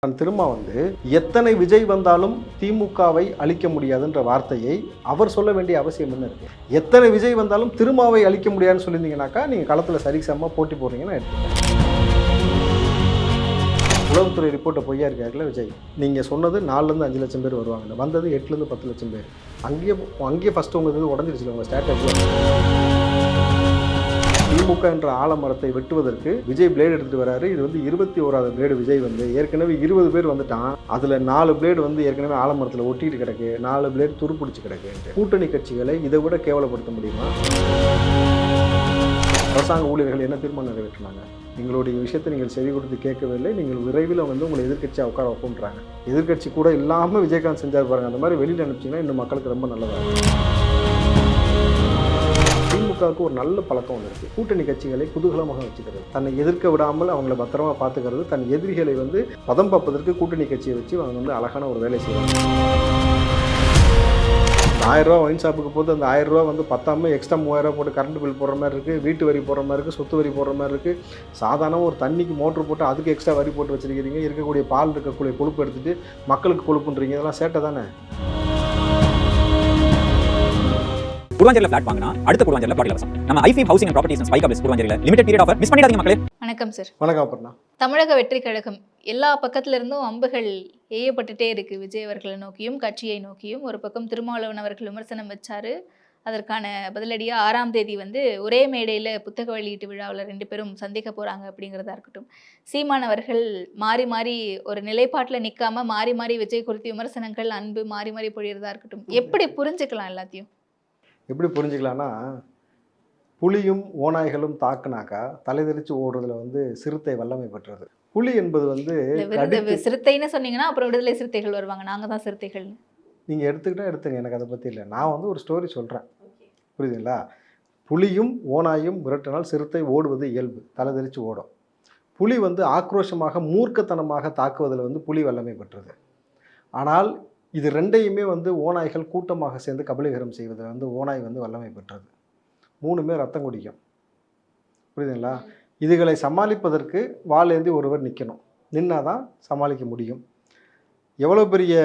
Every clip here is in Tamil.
நான் திரும்ப எத்தனை விஜய் வந்தாலும் திமுகவை அழிக்க முடியாதுன்ற வார்த்தையை அவர் சொல்ல வேண்டிய அவசியம் என்ன இருக்கு? எத்தனை விஜய் வந்தாலும் திருமாவை அழிக்க முடியாதுன்னு சொல்லியிருந்தீங்கன்னாக்கா நீங்கள் களத்தில் சரிசமமாக போட்டி போடுறீங்கன்னு எடுத்துக்கேன். உளவுத்துறை ரிப்போர்ட்டை பொய்யா இருக்காருல்ல விஜய், நீங்கள் சொன்னது 4லேருந்து 5 லட்சம் பேர் வருவாங்க, வந்தது 8லேருந்து 10 லட்சம் பேர். அங்கேயே ஃபஸ்ட்டு உங்கள் இது உடஞ்சிருச்சு உங்கள் ஸ்ட்ராட்டஜி. திமுக என்ற ஆலமரத்தை வெட்டுவதற்கு விஜய் பிளேடு எடுத்துட்டு வராரு. இது 21வது பிளேடு. விஜய் ஏற்கனவே 20 பேர் வந்துட்டான். அதில் 4 பிளேடு ஏற்கனவே ஆலமரத்தில் ஒட்டிட்டு கிடக்கு, 4 பிளேடு துருப்பிடிச்சு கிடக்கு. கூட்டணி கட்சிகளை இதை விட கேவலப்படுத்த முடியுமா? அரசாங்க ஊழியர்கள் என்ன தீர்மானம் நிறைவேற்றினாங்க? எங்களுடைய விஷயத்தை நீங்கள் செவி கொடுத்து கேட்கவில்லை, நீங்கள் விரைவில் உங்களை எதிர்கட்சியாக உட்கார வைப்போன்றாங்க. எதிர்கட்சி கூட இல்லாமல் விஜயகாந்த் செஞ்சார் பாருங்க. அந்த மாதிரி வெளியில் அனுப்பிச்சிங்கன்னா இன்னும் மக்களுக்கு ரொம்ப நல்லதாக. திமுகவுக்கு ஒரு நல்ல பழக்கம் ஒன்று இருக்குது. கூட்டணி கட்சிகளை குதூகலமாக வச்சுக்கிறது, தன்னை எதிர்க்க விடாமல் அவங்கள பத்திரமா பார்த்துக்கிறது, தன் எதிரிகளை பதம் பார்ப்பதற்கு கூட்டணி கட்சியை வச்சு அவங்க அழகான ஒரு வேலை செய்வாங்க. 1000 ரூபா ஒயின் ஷாப்புக்கு போது அந்த 1000 ரூபா பத்தாமல் எக்ஸ்ட்ரா 3000 போட்டு கரண்ட் பில் போடுற மாதிரி இருக்குது, வீட்டு வரி போடுற மாதிரி இருக்குது, சொத்து வரி போடுற மாதிரி இருக்குது. சாதாரண ஒரு தண்ணிக்கு மோட்ரு போட்டு அதுக்கு எக்ஸ்ட்ரா வரி போட்டு வச்சுருக்கிறீங்க. இருக்கக்கூடிய பால் இருக்கக்கூடிய கொழுப்பு எடுத்துகிட்டு மக்களுக்கு கொழுப்புன்றீங்க. இதெல்லாம் சேட்டை தானே? குருவாஞ்சேரியில் ஃபிளாட் வாங்கினா அடுத்த குருவாஞ்சேரியில் பிளாட் இலவசம். நம்ம ஐஃபி ஹவுசிங் அண்ட் ப்ராப்பர்ட்டிஸ் அண்ட் ஸ்பை கப்ஸ் குருவாஞ்சேரியில் லிமிடெட் பீரியட் ஆஃபர் மிஸ் பண்ணிடாதீங்க மக்களே. வணக்கம் சார். வணக்கம் அபர்ணா. தமிழக வெற்றி கழகம் எல்லா பக்கத்துல இருந்தும் அம்புகள் ஏயப்பட்டுட்டே இருக்கு. விஜய் அவர்களை நோக்கியும் கட்சியை நோக்கியும். ஒரு பக்கம் திருமாவளவன் அவர்கள் விமர்சனம் வச்சாரு. அதற்கான பதிலடியாக 6ஆம் தேதி ஒரே மேடையில் புத்தக வெளியீட்டு விழாவில் 2 பேரும் சந்திக்க போகிறாங்க அப்படிங்கிறதா இருக்கட்டும். சீமான் அவர்கள் மாறி மாறி ஒரு நிலைப்பாட்டில் நிற்காம மாறி மாறி விஜய் குறித்து விமர்சனங்கள் அன்பு மாறி மாறி பொழியறதா இருக்கட்டும். எப்படி புரிஞ்சுக்கலாம் எல்லாத்தையும்? எப்படி புரிஞ்சுக்கலான்னா, புலியும் ஓநாய்களும் தாக்குனாக்கா தலைதெறிச்சு ஓடுறதுல சிறுத்தை வல்லமை பெற்றது. புலி என்பது சிறுத்தைன்னு சொன்னீங்கன்னா அப்புறம் விடுதலை சிறுத்தைகள் வருவாங்க, நாங்கள் தான் சிறுத்தைகள். நீங்கள் எடுத்துக்கிட்டா எடுத்துங்க, எனக்கு அதை பற்றி இல்லை. நான் ஒரு ஸ்டோரி சொல்கிறேன், புரியுதுங்களா? புலியும் ஓநாயும் விரட்டினால் சிறுத்தை ஓடுவது இயல்பு, தலைதெறிச்சு ஓடும். புலி ஆக்ரோஷமாக மூர்க்கத்தனமாக தாக்குவதில் புலி வல்லமை பெற்றது. ஆனால் இது ரெண்டையுமே ஓநாய்கள் கூட்டமாக சேர்ந்து கபலீகரம் செய்வதில் ஓநாய் வல்லமை பெற்றது. 3மே ரத்தம் குடிக்கும், புரியுதுங்களா? இதுகளை சமாளிப்பதற்கு வாளேந்தி ஒருவர் நிற்கணும், நின்னாதான் சமாளிக்க முடியும். எவ்வளோ பெரிய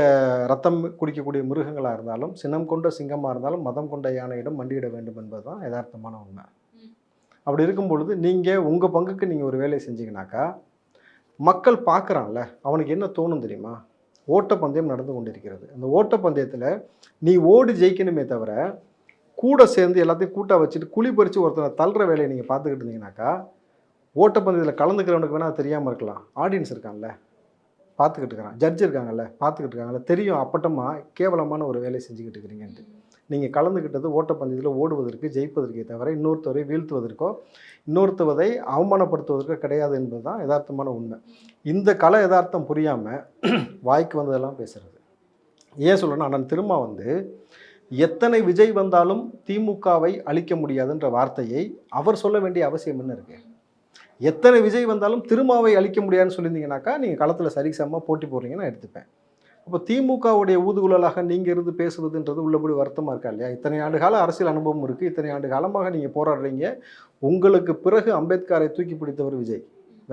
ரத்தம் குடிக்கக்கூடிய மிருகங்களாக இருந்தாலும், சினம் கொண்ட சிங்கமாக இருந்தாலும் மதம் கொண்ட யானையிடம் மண்டியிட வேண்டும் என்பது தான் யதார்த்தமான உண்மை. அப்படி இருக்கும் பொழுது நீங்கள் உங்கள் பங்குக்கு நீங்கள் ஒரு வேலையை செஞ்சீங்கன்னாக்கா மக்கள் பார்க்குறான்ல, அவனுக்கு என்ன தோணும் தெரியுமா? ஓட்டப்பந்தயம் நடந்து கொண்டிருக்கிறது. அந்த ஓட்டப்பந்தயத்தில் நீ ஓடி ஜெயிக்கணுமே தவிர கூட சேர்ந்து எல்லாத்தையும் கூட்டாக வச்சுட்டு குழி பறித்து ஒருத்தனை தள்ளுற வேலையை நீங்கள் பார்த்துக்கிட்டு இருந்தீங்கன்னாக்கா ஓட்டப்பந்தயத்தில் கலந்துக்கிறவனுக்கு வேணால் தெரியாமல் இருக்கலாம். ஆடியன்ஸ் இருக்காங்கல்ல பார்த்துக்கிட்டு இருக்கிறான், ஜட்ஜ் இருக்காங்கல்ல பார்த்துக்கிட்டு இருக்காங்கல்ல, தெரியும் அப்பட்டமாக கேவலமான ஒரு வேலையை செஞ்சுக்கிட்டு இருக்கிறீங்கன்ட்டு. நீங்கள் கலந்துக்கிட்டது ஓட்டப்பந்தயத்தில் ஓடுவதற்கு ஜெயிப்பதற்கே தவிர இன்னொருத்தரை வீழ்த்துவதற்கோ இன்னொருத்தவதை அவமானப்படுத்துவதற்கோ கிடையாது என்பது தான் யதார்த்தமான உண்மை. இந்த கல யதார்த்தம் புரியாமல் வாய்க்கு வந்ததெல்லாம் பேசுகிறது. ஏன் சொல்கிறேன்னா, நான் திரும்ப எத்தனை விஜய் வந்தாலும் திமுகவை அழிக்க முடியாதுன்ற வார்த்தையை அவர் சொல்ல வேண்டிய அவசியம் என்ன இருக்குது? எத்தனை விஜய் வந்தாலும் திருமாவை அழிக்க முடியாதுன்னு சொல்லியிருந்தீங்கன்னாக்கா நீங்கள் களத்தில் சரிசமமாக போட்டி போடுறீங்கன்னு எடுத்துப்பேன். அப்போ திமுகவுடைய ஊதுகுழலாக நீங்கள் இருந்து பேசுவதுன்றது உள்ளபடி வருத்தமாக இருக்கா இல்லையா? இத்தனை ஆண்டு கால அரசியல் அனுபவம் இருக்குது, இத்தனை ஆண்டு காலமாக நீங்கள் போராடுறீங்க. உங்களுக்கு பிறகு அம்பேத்கரை தூக்கி பிடித்தவர் விஜய்,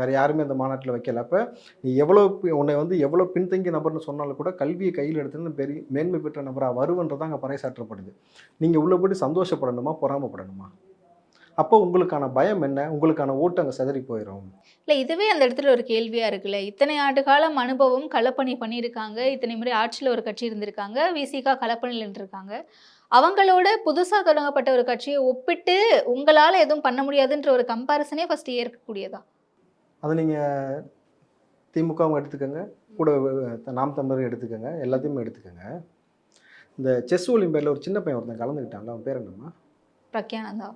வேறு யாருமே அந்த மாநாட்டில் வைக்கல. அப்போ நீ உன்னை எவ்வளோ பின்தங்கிய நபர்னு சொன்னாலும் கூட கல்வியை கையில் எடுத்துன்னு பெரிய மேன்மை பெற்ற நபராக வருவன்றதான் அங்கே பறைசாற்றப்படுது. நீங்கள் உள்ளபடி சந்தோஷப்படணுமா பொறாமப்படணுமா? அப்போ உங்களுக்கான பயம் என்ன? உங்களுக்கான ஓட்டு அங்கே சிதறி போயிடும். இல்லை, இதுவே அந்த இடத்துல ஒரு கேள்வியாக இருக்குல்ல. இத்தனை ஆண்டு காலம் அனுபவம், களப்பணி பண்ணியிருக்காங்க, இத்தனை முறை ஆட்சியில் ஒரு கட்சி இருந்திருக்காங்க, விசிகா களப்பணியில் இருந்திருக்காங்க. அவங்களோட புதுசாக தொடங்கப்பட்ட ஒரு கட்சியை ஒப்பிட்டு உங்களால் எதுவும் பண்ண முடியாதுன்ற ஒரு கம்பேரிசனே ஃபஸ்ட்டு ஏற்கக்கூடியதா? அதை நீங்கள் திமுகவும் எடுத்துக்கோங்க, கூட நாம் தமிழர் எடுத்துக்கோங்க, எல்லாத்தையுமே எடுத்துக்கோங்க. இந்த செஸ் ஒலிம்பியாடில் ஒரு சின்ன பையன் ஒருத்தன் கலந்துக்கிட்டான்ல, அவன் பேர் என்னம்மா? பிரக்யானந்தா.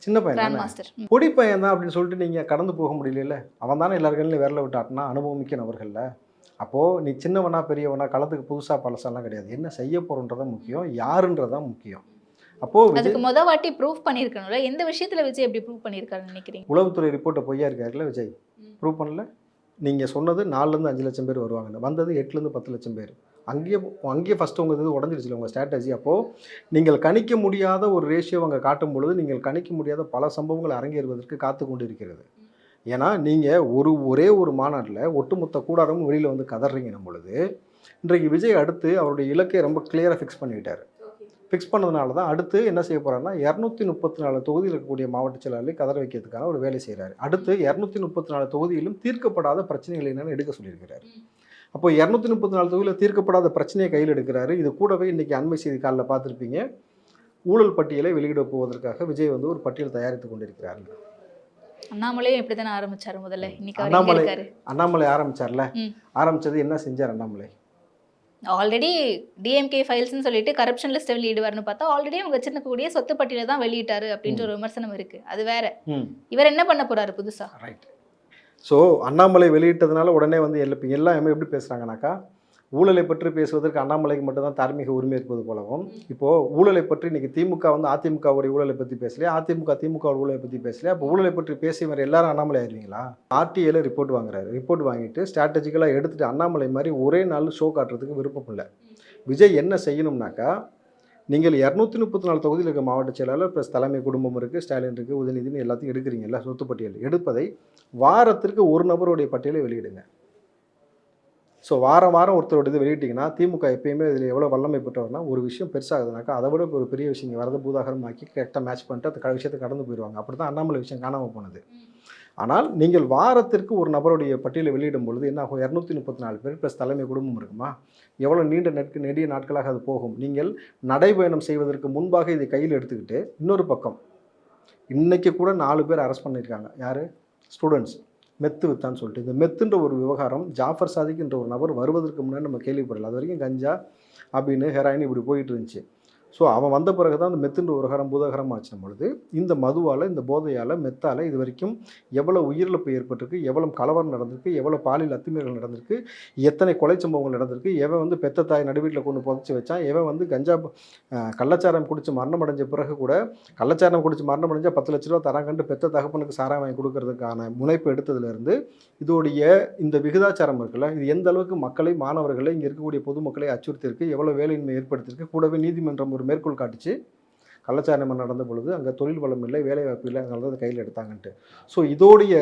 சின்ன பையன், பொடி பையன் தான் அப்படின்னு சொல்லிட்டு நீங்கள் கடந்து போக முடியல. அவன் தானே எல்லாருக்கும் விரல விட்டாட்டினா அனுபவமிக்க நபர்களில். அப்போது நீ சின்னவனா பெரியவனா களத்துக்கு புதுசாக பழசெல்லாம் கிடையாது. என்ன செய்ய போகிறன்றதான் முக்கியம், யாருன்றதான் முக்கியம். அப்போது அதுக்கு வாட்டி ப்ரூவ் பண்ணியிருக்கணும்ல. எந்த விஷயத்தில் விஜய் எப்படி ப்ரூவ் பண்ணியிருக்காருன்னு நினைக்கிறீங்க? உளவுத்துறை ரிப்போர்ட்டை பொய்யா இருக்காருல்ல விஜய், ப்ரூவ் பண்ணல. நீங்கள் சொன்னது 4லேருந்து 5 லட்சம் பேர் வருவாங்க, வந்தது 8லேருந்து 10 லட்சம் பேர். அங்கேயே ஃபஸ்ட்டு உங்கள் இது உடஞ்சிடுச்சு உங்கள் ஸ்ட்ராட்டஜி. அப்போது நீங்கள் கணிக்க முடியாத ஒரு ரேஷியோ அங்கே காட்டும் பொழுது நீங்கள் கணிக்க முடியாத பல சம்பவங்கள் அரங்கேறுவதற்கு காத்து கொண்டு இருக்கிறது. ஏன்னா நீங்கள் ஒரே ஒரு மாநாட்டில் ஒட்டுமொத்த கூடாரமும் வெளியில் வந்து கதறீங்கன்னும் பொழுது இன்றைக்கு விஜய் அடுத்து அவருடைய இலக்கை ரொம்ப கிளியராக ஃபிக்ஸ் பண்ணிக்கிட்டார். ஃபிக்ஸ் பண்ணதுனால தான் அடுத்து என்ன செய்ய போகிறாருன்னா 234 தொகுதியில் இருக்கக்கூடிய மாவட்ட செயலாளர்களை கதற வைக்கிறதுக்கான ஒரு வேலை செய்கிறாரு. அடுத்து 234 தொகுதியிலும் தீர்க்கப்படாத பிரச்சனைகள் என்னென்னு எடுக்க சொல்லியிருக்கிறார். அப்போ 234 தொகுதியில் தீர்க்கப்படாத பிரச்சனையை கையில் எடுக்கிறாரு. இது கூடவே இன்றைக்கி அண்மை செய்தி காலில் பார்த்துருப்பீங்க, ஊழல் பட்டியலை வெளியிட போவதற்காக விஜய் வந்து ஒரு பட்டியல் தயாரித்து கொண்டிருக்கிறார். அண்ணாமலையும் இப்படி தானே ஆரம்பிச்சாரு முதல்ல. இன்னைக்கு அண்ணாமலை ஆரம்பிச்சார்ல, ஆரம்பிச்சது என்ன செஞ்சார் அண்ணாமலை? ஆல்ரெடி டிஎம்கே ஃபைல்ஸ்னு சொல்லிட்டு கரப்ஷன் லிஸ்ட் வெளியிடுவார்னு பார்த்தா ஆல்ரெடி அவங்க வச்சிருக்கக்கூடிய சொத்து பட்டியலை தான் வெளியிட்டாரு அப்படின்ற ஒரு விமர்சனம் இருக்கு. அது வேற. இவர் என்ன பண்ண போறாரு புதுசா? ரைட். ஸோ அண்ணாமலை வெளியிட்டதுனால உடனே வந்து எல்லாம் எப்படி பேசுகிறாங்கனாக்கா, ஊழலை பற்றி பேசுவதற்கு அண்ணாமலைக்கு மட்டும்தான் தார்மீக உரிமை இருப்பது போலவும், இப்போது ஊழலை பற்றி இன்றைக்கி திமுக வந்து அதிமுகவுடைய ஊழலை பற்றி பேசலையா, திமுக ஊழலை பற்றி பேசலையா, அப்போ ஊழலை பற்றி பேசியவர் எல்லாரும் அண்ணாமலை ஆயிருவீங்களா? RTAல ரிப்போர்ட் வாங்குறாரு. ரிப்போர்ட் வாங்கிட்டு ஸ்ட்ராட்டஜிக்கலாக எடுத்துகிட்டு அண்ணாமலை மாதிரி ஒரே நாள் ஷோ காட்டுறதுக்கு விருப்பம் இல்லை. விஜய் என்ன செய்யணும்னாக்கா, நீங்கள் 234 தொகுதியில் இருக்க மாவட்ட செயலாளர் ப்ளஸ் தலைமை குடும்பம் இருக்குது, ஸ்டாலின் இருக்குது, உதயநிதினு எல்லாத்தையும் எடுக்கிறீங்கல்ல, சொத்து பட்டியல் எடுப்பதை வாரத்திற்கு ஒரு நபருடைய பட்டியலை வெளியிடுங்க. ஸோ வாரம் ஒருத்தரோட இது வெளியிட்டிங்கன்னா திமுக எப்பயுமே இதில் எவ்வளோ வல்லமை பெற்றவர்னா, ஒரு விஷயம் பெருசாகுதுனாக்கா அதை விட ஒரு பெரிய விஷயம் இங்கே வரது பூதாகரமாக்கி கரெக்டாக மேட்ச் பண்ணிட்டு அந்த விஷயத்தை கடந்து போயிடுவாங்க. அப்படி தான் அண்ணாமலை விஷயம் காணாமல் போனது. ஆனால் நீங்கள் வாரத்திற்கு ஒரு நபருடைய பட்டியலை வெளியிடும் பொழுது என்ன ஆகும்? 234 பேர் ப்ளஸ் தலைமை குடும்பம் இருக்குமா? எவ்வளோ நெடிய நாட்களாக அது போகும். நீங்கள் நடைபயணம் செய்வதற்கு முன்பாக இதை கையில் எடுத்துக்கிட்டு, இன்னொரு பக்கம் இன்றைக்கி கூட 4 பேர் அரெஸ்ட் பண்ணியிருக்காங்க. யார்? ஸ்டூடெண்ட்ஸ். மெத்து வித்தான்னு சொல்லிட்டு. இந்த மெத்துன்ற ஒரு விவகாரம் ஜாஃபர் சாதிக் என்ற ஒரு நபர் வருவதற்கு முன்னாடி நம்ம கேள்விப்படலை. அது வரைக்கும் கஞ்சா அப்படின்னு ஹெராயின் இப்படி போயிட்டு இருந்துச்சு. ஸோ அவன் வந்த பிறகு தான் அந்த மெத்துன்ற ஒரு பூதகரம் ஆச்சும் பொழுது இந்த மதுவால், இந்த போதையால், மெத்தால் இது வரைக்கும் எவ்வளோ உயிரிழப்பு ஏற்பட்டிருக்கு, எவ்வளோ கலவரம் நடந்திருக்கு, எவ்வளோ பாலியல் அத்துமீறல் நடந்திருக்கு, எத்தனை கொலை சம்பவங்கள் நடந்திருக்கு, எவன் வந்து பெத்த தாய் நடுவீட்டில் கொண்டு புதைச்சி வச்சான், எவன் வந்து கஞ்சா கள்ளச்சாரம் குடித்து மரணம் அடைஞ்ச பிறகு கூட கள்ளச்சாரம் குடித்து மரணம் அடைஞ்சால் 10 லட்ச ரூபா தராங்கன்ட்டு பெத்த தகப்பனுக்கு சாராயம் வாங்கி கொடுக்கறதுக்கான முனைப்பு எடுத்ததுலேருந்து இதோடைய இந்த விகிதாச்சாரம் இருக்குல்ல, இது எந்த அளவுக்கு மக்களை, மாணவர்களை, இங்கே இருக்கக்கூடிய பொதுமக்களை அச்சுறுத்தியிருக்கு, எவ்வளோ வேலையின்மை ஏற்படுத்தியிருக்கு. கூடவே நீதிமன்றம் ஒரு மேற்கோள் காட்டுச்சு, கள்ளச்சாரம் நடந்த பொழுது அங்கே தொழில் வளம் இல்லை, வேலை வாய்ப்பு இல்லை, அதனால தான் கையில் எடுத்தாங்கன்ட்டு. ஸோ இதோடைய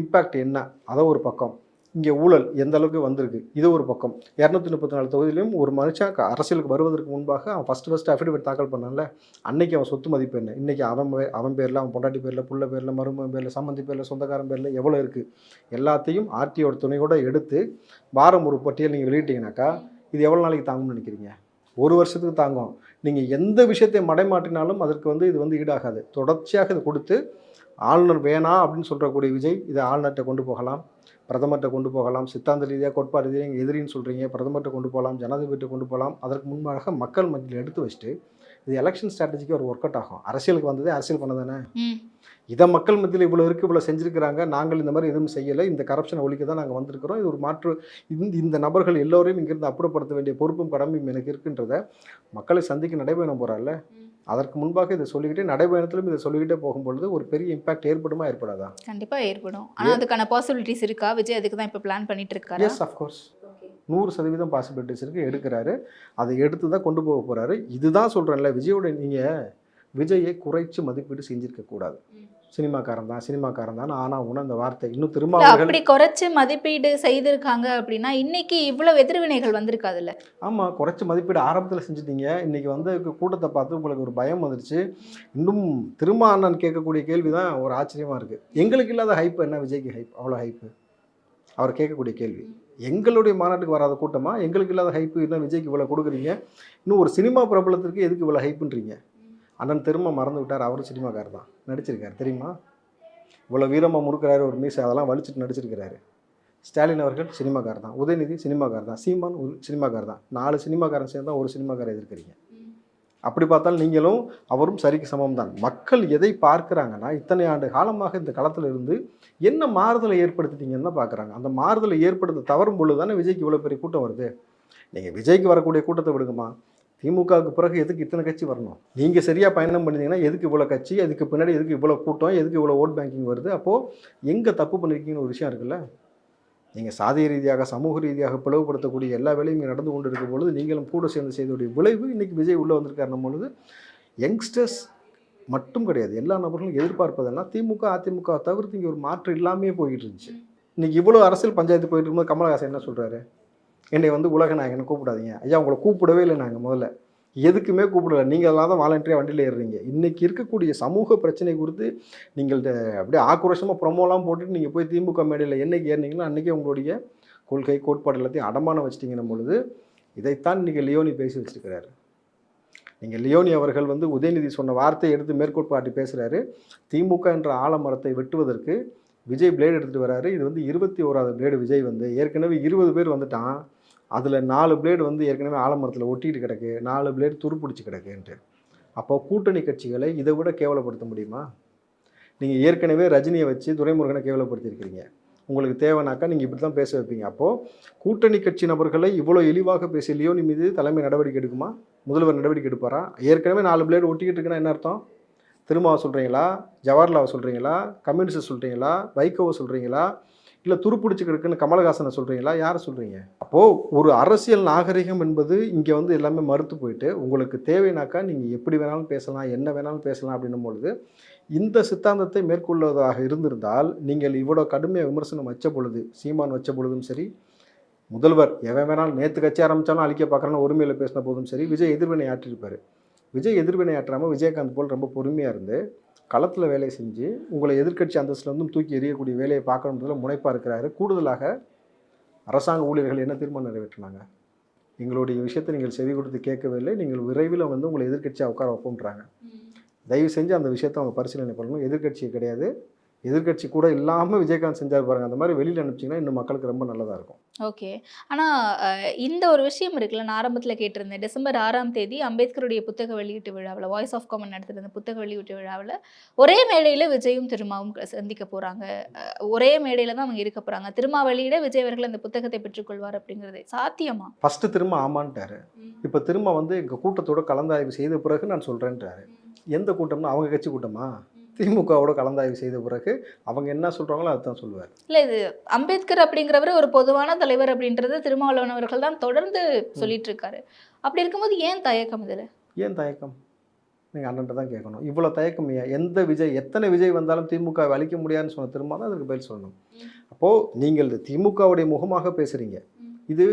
இம்பேக்ட் என்ன? அதை ஒரு பக்கம். இங்கே ஊழல் எந்த அளவுக்கு வந்திருக்கு, இது ஒரு பக்கம். 234 தொகுதியிலையும் ஒரு மனுஷன் அரசியலுக்கு வருவதற்கு முன்பாக அவன் ஃபஸ்ட்டு அஃபிடவிட் தாக்கல் பண்ணான்ல, அன்னைக்கு அவன் சொத்து மதிப்பு என்ன, இன்றைக்கி அவன் பேரில், அவன் பொண்டாட்டி பேரில், புள்ள பேரில், மருமகன் பேரில், சம்மந்தி பேரில், சொந்தக்காரன் பேரில் எவ்வளோ இருக்குது, எல்லாத்தையும் RTOட துணையோடு எடுத்து வாரம் ஒரு பட்டியல் நீங்கள் வெளியிட்டீங்கன்னாக்கா இது எவ்வளோ நாளைக்கு தாங்கும்னு நினைக்கிறீங்க? 1 வருஷத்துக்கு தாங்கும். நீங்கள் எந்த விஷயத்தை மடைமாட்டினாலும் அதற்கு வந்து இது வந்து ஈடாகாது. தொடர்ச்சியாக இது கொடுத்து ஆளுநர் வேணாம் அப்படின்னு சொல்கிறக்கூடிய விஜய் இதை ஆளுநர்கிட்ட கொண்டு போகலாம், பிரதமர்கிட்ட கொண்டு போகலாம், சித்தாந்த ரீதியாக கோட்பாடு ரீதியாக நீங்கள் எதிரின்னு சொல்கிறீங்க, பிரதமர்கிட்ட கொண்டு போகலாம், ஜனாதிபதிகிட்ட கொண்டு போகலாம். அதற்கு முன்பாக மக்கள் மத்தியில் எடுத்து வச்சுட்டு இது எலெக்ஷன் ஸ்ட்ராட்டஜிக்கு ஒரு ஒர்க் அவுட் ஆகும். அரசியலுக்கு வந்ததே அரசியல் பண்ண தானே. இதை மக்கள் மத்தியில் இவ்வளோ இருக்குது, இவ்வளோ செஞ்சுருக்கிறாங்க, நாங்கள் இந்த மாதிரி எதுவும் செய்யலை, இந்த கரப்ஷனை ஒழிக்க தான் நாங்கள் வந்திருக்கிறோம், இது ஒரு மாற்று, இந்த நபர்கள் எல்லோரையும் இங்கிருந்து அப்புறப்படுத்த வேண்டிய பொறுப்பும் கடமையும் எனக்கு இருக்குன்றதை மக்களை சந்திக்க நடைபயணம் போகிறாள்ல, அதற்கு முன்பாக இதை சொல்லிக்கிட்டே நடைபயணத்திலும் இதை சொல்லிக்கிட்டே போகும்பொழுது ஒரு பெரிய இம்பாக்ட் ஏற்படுமா ஏற்படாதா? கண்டிப்பாக ஏற்படும். ஆனால் அதுக்கான பாசிபிலிட்டிஸ் இருக்கா? விஜய் அதுக்கு தான் இப்போ பிளான் பண்ணிட்டு இருக்காரு. எஸ், அஃப்கோர்ஸ் 100% பாசிபிலிட்டிஸ் இருக்குது. எடுக்கிறாரு, அதை எடுத்து தான் கொண்டு போக போகிறாரு. இதுதான் சொல்கிறேன்ல, விஜயோட நீங்கள் விஜயை குறைச்சி மதிப்பீடு செஞ்சிருக்கக்கூடாது. சினிமாக்காரன் தான் ஆனால் உன அந்த வார்த்தை இன்னும் திரும்ப அப்படி குறைச்சி மதிப்பீடு செய்திருக்காங்க அப்படின்னா இன்னைக்கு இவ்வளவு எதிர்வினைகள் வந்திருக்காதுல்ல. ஆமாம், குறைச்சி மதிப்பீடு ஆரம்பத்தில் செஞ்சுட்டீங்க. இன்றைக்கி வந்து கூட்டத்தை பார்த்து உங்களுக்கு ஒரு பயம் வந்துருச்சு. இன்னும் திரும்ப அண்ணன் கேட்கக்கூடிய கேள்வி தான் ஒரு ஆச்சரியமாக இருக்குது. எங்களுக்கு இல்லாத ஹைப்பு என்ன விஜய்க்கு ஹைப்? அவ்வளோ ஹைப்பு அவர் கேட்கக்கூடிய கேள்வி. எங்களுடைய மாநாட்டுக்கு வராத கூட்டமாக எங்களுக்கு இல்லாத ஹைப்பு என்ன விஜய்க்கு இவ்வளோ கொடுக்குறீங்க? இன்னும் ஒரு சினிமா பிரபலத்திற்கு எதுக்கு இவ்வளோ ஹைப்புன்றீங்க? அண்ணன் திரும்ப மறந்து விட்டார், அவரும் சினிமாக்காரர் தான், நடிச்சிருக்காரு தெரியுமா? இவ்வளோ வீரமாக முறுக்கிறாரு, ஒரு மீசை அதெல்லாம் வலிச்சுட்டு நடிச்சிருக்கிறாரு. ஸ்டாலின் அவர்கள் சினிமாக்காரர் தான், உதயநிதி சினிமாக்காரர் தான், சீமான் சினிமாக்காரர் தான். 4 சினிமாக்காரன் சேர்ந்து தான் ஒரு சினிமாக்காரர் எதிர்க்கிறீங்க. அப்படி பார்த்தாலும் நீங்களும் அவரும் சரிக்கு சமம் தான். மக்கள் எதை பார்க்குறாங்கன்னா, இத்தனை ஆண்டு காலமாக இந்த களத்தில் இருந்து என்ன மாறுதலை ஏற்படுத்திட்டீங்கன்னு தான் பார்க்குறாங்க. அந்த மாறுதலை ஏற்படுத்த தவறும் பொழுது தானே விஜய்க்கு இவ்வளோ பெரிய கூட்டம் வருது. நீங்கள் விஜய்க்கு வரக்கூடிய கூட்டத்தை விடுங்கம்மா, திமுகவுக்கு பிறகு எதுக்கு இத்தனை கட்சி வரணும்? நீங்கள் சரியாக பயணம் பண்ணிங்கன்னா எதுக்கு இவ்வளோ கட்சி, அதுக்கு பின்னாடி எதுக்கு இவ்வளோ கூட்டம், எதுக்கு இவ்வளோ ஓட் பேங்கிங் வருது? அப்போது எங்கே தப்பு பண்ணியிருக்கீங்கன்னு ஒரு விஷயம் இருக்குல்ல. நீங்கள் சாதிய ரீதியாக, சமூக ரீதியாக பிளவுபடுத்தக்கூடிய எல்லா வேலையும் இங்கே நடந்து கொண்டு இருக்கும் பொழுது நீங்களும் கூட சேர்ந்து செய்தோடைய விளைவு இன்றைக்கி விஜய் உள்ளே வந்திருக்காருன்னும் பொழுது யங்ஸ்டர்ஸ் மட்டும் கிடையாது, எல்லா நபர்களும் எதிர்பார்ப்பதுன்னா திமுக அதிமுக தவிர்த்து இங்கே ஒரு மாற்று இல்லாமே போயிட்டு இருந்துச்சு. இன்னைக்கு இவ்வளோ அரசியல் பஞ்சாயத்து போயிட்டு இருக்கும்போது கமலஹாசன் என்ன சொல்கிறாரு, என்னை வந்து உலக நாயகனை கூப்பிடாதீங்க. ஐயா உங்களை கூப்பிடவே இல்லை, நாங்கள் முதல்ல எதுக்குமே கூப்பிடல, நீங்கள் எல்லாம் தான் வாலண்டியாக வண்டியில் ஏறுறீங்க. இன்றைக்கி இருக்கக்கூடிய சமூக பிரச்சனை குறித்து நீங்கள் அப்படியே ஆக்ரோஷமாக ப்ரொமோலாம் போட்டுட்டு நீங்கள் போய் திமுக மேடையில் என்னைக்கு ஏறினீங்களோ அன்றைக்கி உங்களுடைய கொள்கை கோட்பாடு எல்லாத்தையும் அடமானம் வச்சிட்டிங்கன்னும் பொழுது இதைத்தான் இன்றைக்கி லியோனி பேசி வச்சுருக்கிறாரு. நீங்கள் லியோனி அவர்கள் வந்து உதயநிதி சொன்ன வார்த்தையை எடுத்து மேற்கோட்பாட்டி பேசுகிறாரு. திமுக என்ற ஆலமரத்தை வெட்டுவதற்கு விஜய் பிளேடு எடுத்துகிட்டு வராரு. இது வந்து 21வது பிளேடு. விஜய் வந்து ஏற்கனவே 20 பேர் வந்துட்டான், அதில் 4 பிளேடு வந்து ஏற்கனவே ஆலமரத்தில் ஒட்டிட்டு கிடக்கு, 4 பிளேடு துருப்பிடிச்சு கிடக்குன்ட்டு. அப்போ கூட்டணி கட்சிகளை இதை விட கேவலப்படுத்த முடியுமா? நீங்கள் ஏற்கனவே ரஜினியை வச்சு துரைமுருகனை கேவலப்படுத்தியிருக்கிறீங்க. உங்களுக்கு தேவைனாக்கா நீங்கள் இப்படி தான் பேச வைப்பீங்க. அப்போது கூட்டணி கட்சி நபர்களை இவ்வளோ இழிவாக பேசி லியோனி மீது தலைமை நடவடிக்கை எடுக்குமா? முதல்வர் நடவடிக்கை எடுப்பாரா? ஏற்கனவே 4 பிளேடு ஒட்டிக்கிட்டு இருக்குன்னா என்ன அர்த்தம்? திருமாவை சொல்கிறீங்களா, ஜவஹர்லாவை சொல்கிறீங்களா, கம்யூனிஸ்டை சொல்கிறீங்களா, வைகோவை சொல்கிறீங்களா, இல்லை துருப்பிடிச்சுக்கிருக்குன்னு கமலஹாசனை சொல்கிறீங்களா, யாரை சொல்கிறீங்க? அப்போது ஒரு அரசியல் நாகரிகம் என்பது இங்கே வந்து எல்லாமே மறுத்து போயிட்டு உங்களுக்கு தேவைனாக்கா நீங்கள் எப்படி வேணாலும் பேசலாம், என்ன வேணாலும் பேசலாம் அப்படின்னும் பொழுது இந்த சித்தாந்தத்தை மேற்கொள்வதாக இருந்திருந்தால் நீங்கள் இவ்வளோ கடுமையாக விமர்சனம் வச்ச பொழுது, சீமான் வச்ச பொழுதும் சரி, முதல்வர் எவன் வேணாலும் நேற்று கட்சி ஆரம்பித்தாலும் அழிக்க பார்க்குறான்னு உரிமையில் பேசின போதும் சரி, விஜய் எதிர்வினை ஆற்றிருப்பார். விஜய் எதிர்வினை ஆற்றாமல் விஜயகாந்த் போல் ரொம்ப பொறுமையாக இருந்து களத்தில் வேலை செஞ்சு உங்களை எதிர்க்கட்சி அந்தஸ்துலேருந்தும் தூக்கி எறியக்கூடிய வேலையை பார்க்கணுன்றதுல முனைப்பாக இருக்கிறாரு. கூடுதலாக அரசாங்க ஊழியர்கள் என்ன தீர்மானம் நிறைவேற்றினாங்க? எங்களுடைய விஷயத்தை நீங்கள் செவி கொடுத்து கேட்கவே இல்லை, நீங்கள் விரைவில் வந்து உங்களை எதிர்க்கட்சியாக உட்கார வைப்போன்றாங்க. தயவு செஞ்சு அந்த விஷயத்தை அவங்க பரிசீலனை பண்ணணும். எதிர்க்கட்சி கிடையாது, எதிர்க்கட்சி கூட இல்லாமல் விஜயகாந்த் செஞ்சார் பாருங்கள், அந்த மாதிரி வெளியில் அனுப்பிச்சிங்கன்னா இன்னும் மக்களுக்கு ரொம்ப நல்லதாக இருக்கும். ஓகே. ஆனால் இந்த ஒரு விஷயம் இருக்குல்ல, நான் ஆரம்பத்தில் கேட்டிருந்தேன். டிசம்பர் 6ஆம் தேதி அம்பேத்கருடைய புத்தக வெளியீட்டு விழாவில், வாய்ஸ் ஆஃப் காமன் நடத்திருந்த புத்தக வெளியீட்டு விழாவில் ஒரே மேடையில் விஜயும் திருமாவும் சந்திக்க போகிறாங்க, ஒரே மேடையில் தான் அவங்க இருக்க போகிறாங்க. திருமா வெளியிட விஜய் அவர்கள் அந்த புத்தகத்தை பெற்றுக்கொள்வார் அப்படிங்கிறது சாத்தியமா? ஃபஸ்ட்டு திரும்ப ஆமான்ட்டாரு. இப்போ திரும்ப வந்து எங்கள் கூட்டத்தோட கலந்தாய்வு செய்த பிறகு நான் சொல்கிறேன்ட்டாரு. எந்த கூட்டம்னா அவங்க கட்சி கூட்டமா? திமுகவோட கலந்தாய்வு செய்த பிறகு அவங்க என்ன சொல்கிறாங்களோ அதுதான் சொல்லுவார். இல்லை, இது அம்பேத்கர் அப்படிங்கிறவர் ஒரு பொதுவான தலைவர் அப்படின்றது திருமாவளவன் அவர்கள் தான் தொடர்ந்து சொல்லிட்டு இருக்காரு. அப்படி இருக்கும்போது ஏன் தயக்கம்? இதில் ஏன் தயக்கம்? நீங்கள் அண்ணன்ட்ட தான் கேட்கணும். இவ்வளோ தயக்கம் ஏன்? எந்த விஜய், எத்தனை விஜய் வந்தாலும் திமுக அழிக்க முடியாதுன்னு சொன்ன திரும்ப தான் அதுக்கு பதில் சொல்லணும். அப்போது நீங்கள் திமுகவுடைய முகமாக பேசுகிறீங்க, இது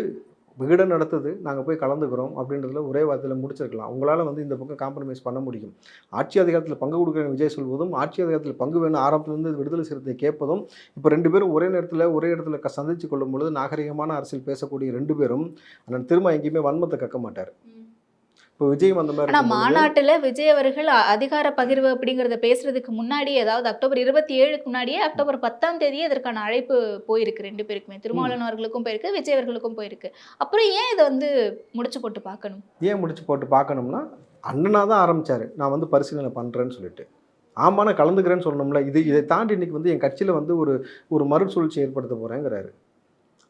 விகடன் நடத்துது, நாங்கள் போய் கலந்துக்கிறோம் அப்படின்றதுல ஒரே வார்த்தையில் முடிச்சிருக்கலாம். உங்களால் வந்து இந்த பக்கம் காம்ப்ரமைஸ் பண்ண முடியும். ஆட்சி அதிகாரத்தில் பங்கு கொடுக்குற விஜய் சொல்வதும், ஆட்சி அதிகாரத்தில் பங்கு வேணும் ஆரம்பத்திலிருந்து விடுதலை சிறுத்தை கேட்பதும், இப்போ 2 பேரும் ஒரே நேரத்தில் ஒரே இடத்துல சந்தித்து கொள்ளும் பொழுது நாகரிகமான அரசியல் பேசக்கூடிய 2 பேரும் அண்ணன் திரும்ப எங்கேயுமே வன்மத்தை கக்க மாட்டார். இப்போ விஜய் அந்த மாதிரி மாநாட்டில் விஜய் அவர்கள் அதிகார பகிர்வு அப்படிங்கிறத பேசுறதுக்கு முன்னாடி, அதாவது அக்டோபர் 27க்கு முன்னாடியே அக்டோபர் 10ஆம் தேதியே இதற்கான அழைப்பு போயிருக்கு 2 பேருக்குமே. திருமாவளவன் அவர்களுக்கும் போயிருக்கு, விஜய் அவர்களுக்கும் போயிருக்கு. அப்புறம் ஏன் இதை வந்து முடிச்சு போட்டு பார்க்கணும்? ஏன் முடிச்சு போட்டு பார்க்கணும்னா, அண்ணனாக தான் ஆரம்பித்தார், நான் வந்து பரிசீலனை பண்ணுறேன்னு சொல்லிட்டு. ஆமா நான் கலந்துக்கிறேன்னு சொல்லணும்ல. இதை தாண்டி இன்றைக்கி வந்து என் கட்சியில் வந்து ஒரு மறுசூழ்ச்சி ஏற்படுத்த போகிறேங்கிறாரு.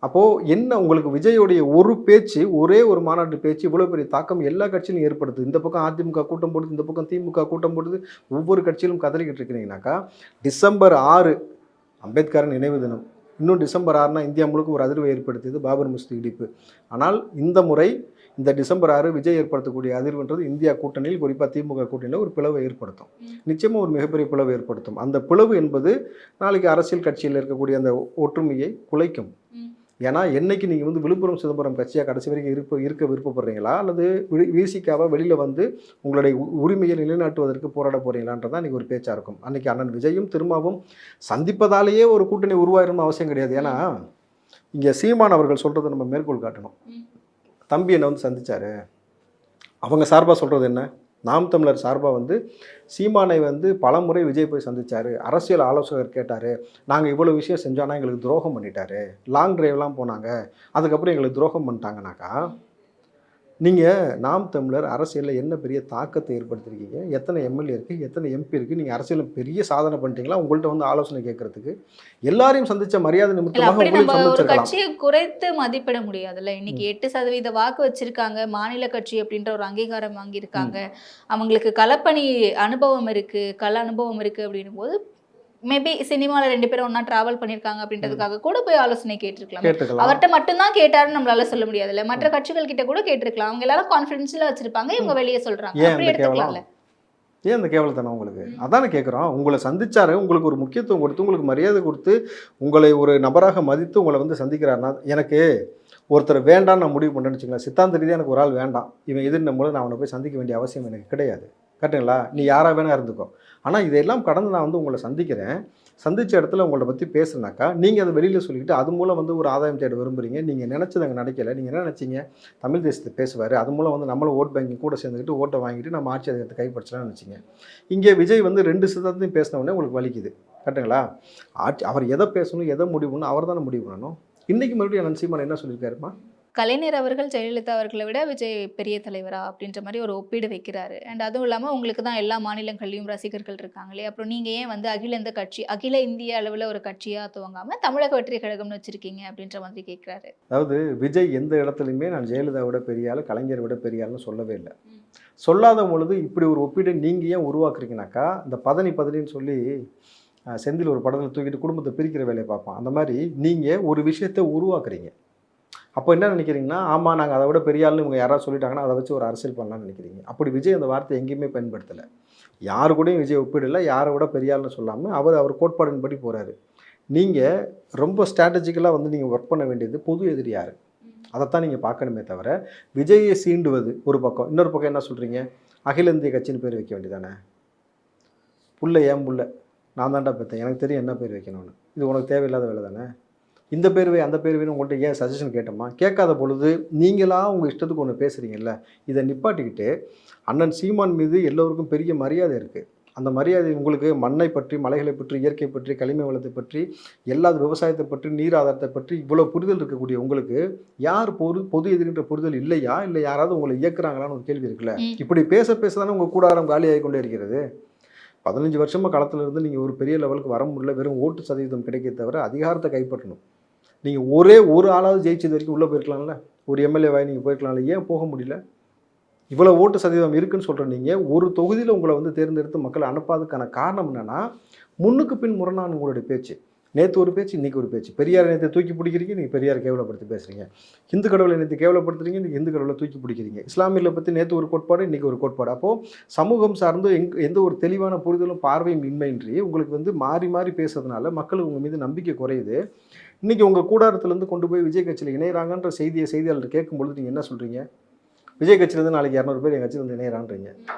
அப்போது என்ன உங்களுக்கு விஜயோடைய ஒரு பேச்சு, ஒரே ஒரு மாநாட்டு பேச்சு இவ்வளோ பெரிய தாக்கம் எல்லா கட்சியிலும் ஏற்படுத்துது. இந்த பக்கம் அதிமுக கூட்டம் போடுது, இந்த பக்கம் திமுக கூட்டம் போடுது, ஒவ்வொரு கட்சியிலும் கதறிக்கிட்டு இருக்கிறீங்கனாக்கா, டிசம்பர் 6 அம்பேத்கர் நினைவு தினம். இன்னும் டிசம்பர் 6னா இந்தியா முழுக்க ஒரு அதிர்வை ஏற்படுத்தியது பாபர் மசூதி இடிப்பு. ஆனால் இந்த முறை இந்த டிசம்பர் 6 விஜய் ஏற்படுத்தக்கூடிய அதிர்வுன்றது இந்தியா கூட்டணியில், குறிப்பாக திமுக கூட்டணியில் ஒரு பிளவை ஏற்படுத்தும். நிச்சயமாக ஒரு மிகப்பெரிய பிளவு ஏற்படுத்தும். அந்த பிளவு என்பது நாளைக்கு அரசியல் கட்சியில் இருக்கக்கூடிய அந்த ஒற்றுமையை குலைக்கும். ஏன்னா என்னைக்கு நீங்கள் வந்து விழுப்புரம் சிதம்பரம் கட்சியாக கடைசி வரைக்கும் இருக்க விருப்பப்படுறீங்களா, அல்லது விசிகாவாக வெளியில் வந்து உங்களுடைய உரிமையை நிலைநாட்டுவதற்கு போராட போகிறீங்களான்றதான் இன்றைக்கி ஒரு பேச்சாக இருக்கும். அன்றைக்கி அண்ணன் விஜயும் திருமாவும் சந்திப்பதாலேயே ஒரு கூட்டணி உருவாயிரணும் அவசியம் கிடையாது. ஏன்னா இங்கே சீமான் அவர்கள் சொல்கிறத நம்ம மேற்கோள் காட்டணும். தம்பி என்னை வந்து சந்தித்தார், அவங்க சார்பாக சொல்கிறது என்ன? நாம் தமிழர் சார்பாக வந்து சீமானை வந்து பல முறை விஜய் போய் சந்தித்தார், அரசியல் ஆலோசகர் கேட்டார், நாங்கள் இவ்வளோ விஷயம் செஞ்சோன்னா எங்களுக்கு துரோகம் பண்ணிட்டார், லாங் டிரைவ்லாம் போனாங்க, அதுக்கப்புறம் எங்களுக்கு துரோகம் பண்ணிட்டாங்கனாக்கா, நீங்கள் நாம் தமிழர் அரசியலில் என்ன பெரிய தாக்கத்தை ஏற்படுத்திருக்கீங்க? எத்தனை எம்எல்ஏ இருக்குது, எத்தனை எம்பி இருக்குது? நீங்கள் அரசியலில் பெரிய சாதனை பண்ணிட்டீங்களா? உங்கள்கிட்ட வந்து ஆலோசனை கேட்கறதுக்கு எல்லாரையும் சந்தித்த மரியாதை நிமித்தமாக ஒரு கட்சியை குறைத்து மதிப்பிட முடியாதுல்ல. இன்னைக்கு 8% வாக்கு வச்சிருக்காங்க, மாநில கட்சி அப்படின்ற ஒரு அங்கீகாரம் வாங்கியிருக்காங்க, அவங்களுக்கு களப்பணி அனுபவம் இருக்குது, கள அனுபவம் இருக்குது அப்படின்னும் போது மேபி சினிமாவில் 2 பேரும் ஒன்றா ட்ராவல் பண்ணியிருக்காங்க அப்படின்றதுக்காக கூட போய் ஆலோசனை கேட்டிருக்கலாம். அவர்கிட்ட மட்டும்தான் கேட்டாருன்னு நம்மளால சொல்ல முடியாதுல்ல. மற்ற கட்சிகள் கிட்ட கூட கேட்டிருக்கலாம். அவங்க எல்லாரும் கான்ஃபிடன்ஸ்ல வச்சிருப்பாங்க, இவங்க வெளியே சொல்றாங்க, அப்படி எடுத்துக்கலாம்ல. ஏன் அந்த கேவலத்தனம் உங்களுக்கு? அதானே கேட்குறோம். உங்களை சந்திச்சாரு, உங்களுக்கு ஒரு முக்கியத்துவம் கொடுத்து, உங்களுக்கு மரியாதை கொடுத்து, உங்களை ஒரு நபராக மதித்து உங்களை வந்து சந்திக்கிறாருன்னா, எனக்கு ஒருத்தர் வேண்டான்னு நான் முடிவு பண்ணேன்னு வச்சுங்களேன், சித்தாந்த ரீதியாக எனக்கு ஒரு ஆள் வேண்டாம், இவன் எதிர்னும் போது நான் அவனை போய் சந்திக்க வேண்டிய அவசியம் எனக்கு கிடையாது. கரெக்டுங்களா? நீ யாராக வேணா இருந்துக்கோ. ஆனால் இதையெல்லாம் கடந்து நான் வந்து உங்களை சந்திக்கிறேன். சந்திச்ச இடத்துல உங்களை பற்றி பேசுனாக்கா, நீங்கள் அதை வெளியில் சொல்லிக்கிட்டு அது மூலம் வந்து ஒரு ஆதாயம் தேட விரும்புகிறீங்க. நீங்கள் நினச்சது அங்கே நடக்கலை. நீங்கள் என்ன நினச்சிங்க? தமிழ் தேசத்தை பேசுவார், அது மூலம் வந்து நம்மளும் ஓட் பேங்கிங் கூட சேர்ந்துக்கிட்டு ஓட்டை வாங்கிட்டு நம்ம ஆட்சி அதிகாரத்தை கைப்பற்றலாம்னு நினச்சிங்க. இங்கே விஜய் வந்து 2 சித்தாந்தத்தையும் பேசினவுடனே உங்களுக்கு வலிக்குது. கரெக்டுங்களா? அவர் எதை பேசணும், எதை முடிவு பண்ணணும், அவர் தானே முடிவு பண்ணணும். இன்றைக்கி மறுபடியும் அண்ணன் சீமான் என்ன சொல்லியிருக்காருமா? கலைஞர் அவர்கள் ஜெயலலிதா அவர்களை விட விஜய் பெரிய தலைவரா அப்படின்ற மாதிரி ஒரு ஒப்பீடு வைக்கிறாரு. அண்ட் அதுவும் இல்லாமல் உங்களுக்கு தான் எல்லா மாநிலங்கள்லையும் ரசிகர்கள் இருக்காங்களே, அப்புறம் நீங்கள் ஏன் வந்து அகில இந்திய அளவில் ஒரு கட்சியாக துவங்காமல் தமிழக வெற்றி கழகம்னு வச்சுருக்கீங்க அப்படின்ற மாதிரி கேட்குறாரு. அதாவது விஜய் எந்த இடத்துலையுமே நான் ஜெயலலிதா விட பெரிய ஆள், கலைஞரை விட பெரிய ஆள்னு சொல்லவே இல்லை. சொல்லாத பொழுது இப்படி ஒரு ஒப்பீடை நீங்கள் ஏன் உருவாக்குறீங்கனாக்கா, இந்த பதினின்னு சொல்லி செந்தில் ஒரு படத்தில் தூக்கிட்டு குடும்பத்தை பிரிக்கிற வேலையை பார்ப்பான். அந்த மாதிரி நீங்கள் ஒரு விஷயத்தை உருவாக்குறீங்க. அப்போ என்ன நினைக்கிறீங்கன்னா, ஆமாம் நாங்கள் அதை விட பெரிய ஆள்னு இவங்க யாராவது சொல்லிட்டாங்கன்னா அதை வச்சு ஒரு அரசியல் பண்ணலாம்னு நினைக்கிறீங்க. அப்படி விஜய் அந்த வார்த்தை எங்கேயுமே பயன்படுத்தலை. யாரு கூடயும் விஜய் ஒப்பிடலை. யாரை விட பெரிய ஆள்னு சொல்லாமல் அவர் கோட்பாடின்படி போகிறாரு. நீங்கள் ரொம்ப ஸ்ட்ராட்டஜிக்கலாக வந்து நீங்கள் ஒர்க் பண்ண வேண்டியது பொது எதிரி யார், அதைத்தான் நீங்கள் பார்க்கணுமே தவிர விஜயை சீண்டுவது ஒரு பக்கம். இன்னொரு பக்கம் என்ன சொல்கிறீங்க? அகில இந்திய கட்சின்னு பேர் வைக்க வேண்டியதானே? புள்ள ஏன் புள்ள, நான் தாண்டா பெற்றேன், எனக்கு தெரியும் என்ன பேர் வைக்கணும்னு. இது உனக்கு தேவையில்லாத வேலை தானே. இந்த பேர் வை அந்த பேர் வேணும் உங்கள்கிட்ட ஏன் சஜஷன் கேட்டோமா? கேட்காத பொழுது நீங்களாக உங்கள் இஷ்டத்துக்கு ஒன்று பேசுகிறீங்கல்ல, இதை நிப்பாட்டிக்கிட்டு அண்ணன் சீமான் மீது எல்லோருக்கும் பெரிய மரியாதை இருக்குது. அந்த மரியாதை உங்களுக்கு மண்ணை பற்றி, மலைகளை பற்றி, இயற்கை பற்றி, களிமண் வளத்தை பற்றி, எல்லா விவசாயத்தை பற்றி, நீர் ஆதாரத்தை பற்றி இவ்வளோ புரிதல் இருக்கக்கூடிய உங்களுக்கு யார் பொது எதிர்கின்ற புரிதல் இல்லையா? இல்லை யாராவது உங்களை இயக்குறாங்களான்னு ஒரு கேள்வி இருக்குல்ல. இப்படி பேச தானே உங்கள் கூடாரம் காலியாகி கொண்டே இருக்கிறது. 15 வருஷமாக களத்தில் இருந்து நீங்கள் ஒரு பெரிய லெவலுக்கு வர முடியல. வெறும் ஓட்டு சதவீதம் கிடைக்க தவிர அதிகாரத்தை கைப்பற்றணும். நீங்கள் ஒரு ஆளாவது ஜெயிச்சது வரைக்கும் உள்ளே போயிருக்கலாம்ல, ஒரு எம்எல்ஏவாய் நீங்கள் போயிருக்கலாம்ல, ஏன் போக முடியல? இவ்வளோ ஓட்டு சதவீதம் இருக்குன்னு சொல்கிற நீங்கள் ஒரு தொகுதியில் உங்களை வந்து தேர்ந்தெடுத்து மக்களை அனுப்பாததுக்கான காரணம் என்னென்னா, முன்னுக்கு பின் முரணான உங்களுடைய பேச்சு. நேற்று ஒரு பேச்சு, இன்றைக்கி ஒரு பேச்சு. பெரியார் நேற்று தூக்கி பிடிக்கிறீங்க, நீங்கள் பெரியாரை கேவலப்படுத்தி பேசுகிறீங்க. ஹிந்து கடவுளை நேற்று கேவலப்படுத்துறீங்க, இன்றைக்கி ஹிந்து கடவுளை தூக்கி பிடிக்கிறீங்க. இஸ்லாமியில் பற்றி நேற்று ஒரு கோட்பாடு, இன்றைக்கி ஒரு கோட்பாடு. அப்போது சமூகம் சார்ந்து எந்த ஒரு தெளிவான புரிதலும் பார்வையும் இன்மையின்றி உங்களுக்கு வந்து மாறி மாறி பேசுறதுனால மக்களுக்கு உங்கள் மீது நம்பிக்கை குறையுது. இன்றைக்கி உங்கள் கூடாரத்துலேருந்து கொண்டு போய் விஜய் கட்சியில் இணைகிறாங்கன்ற செய்தியாளர் கேட்கும்பொழுது நீங்கள் என்ன சொல்கிறீங்க? விஜய் கட்சியிலேருந்து நாளைக்கு 200 பேர் எங்கள் கட்சியில் வந்து இணையறான்றீங்க.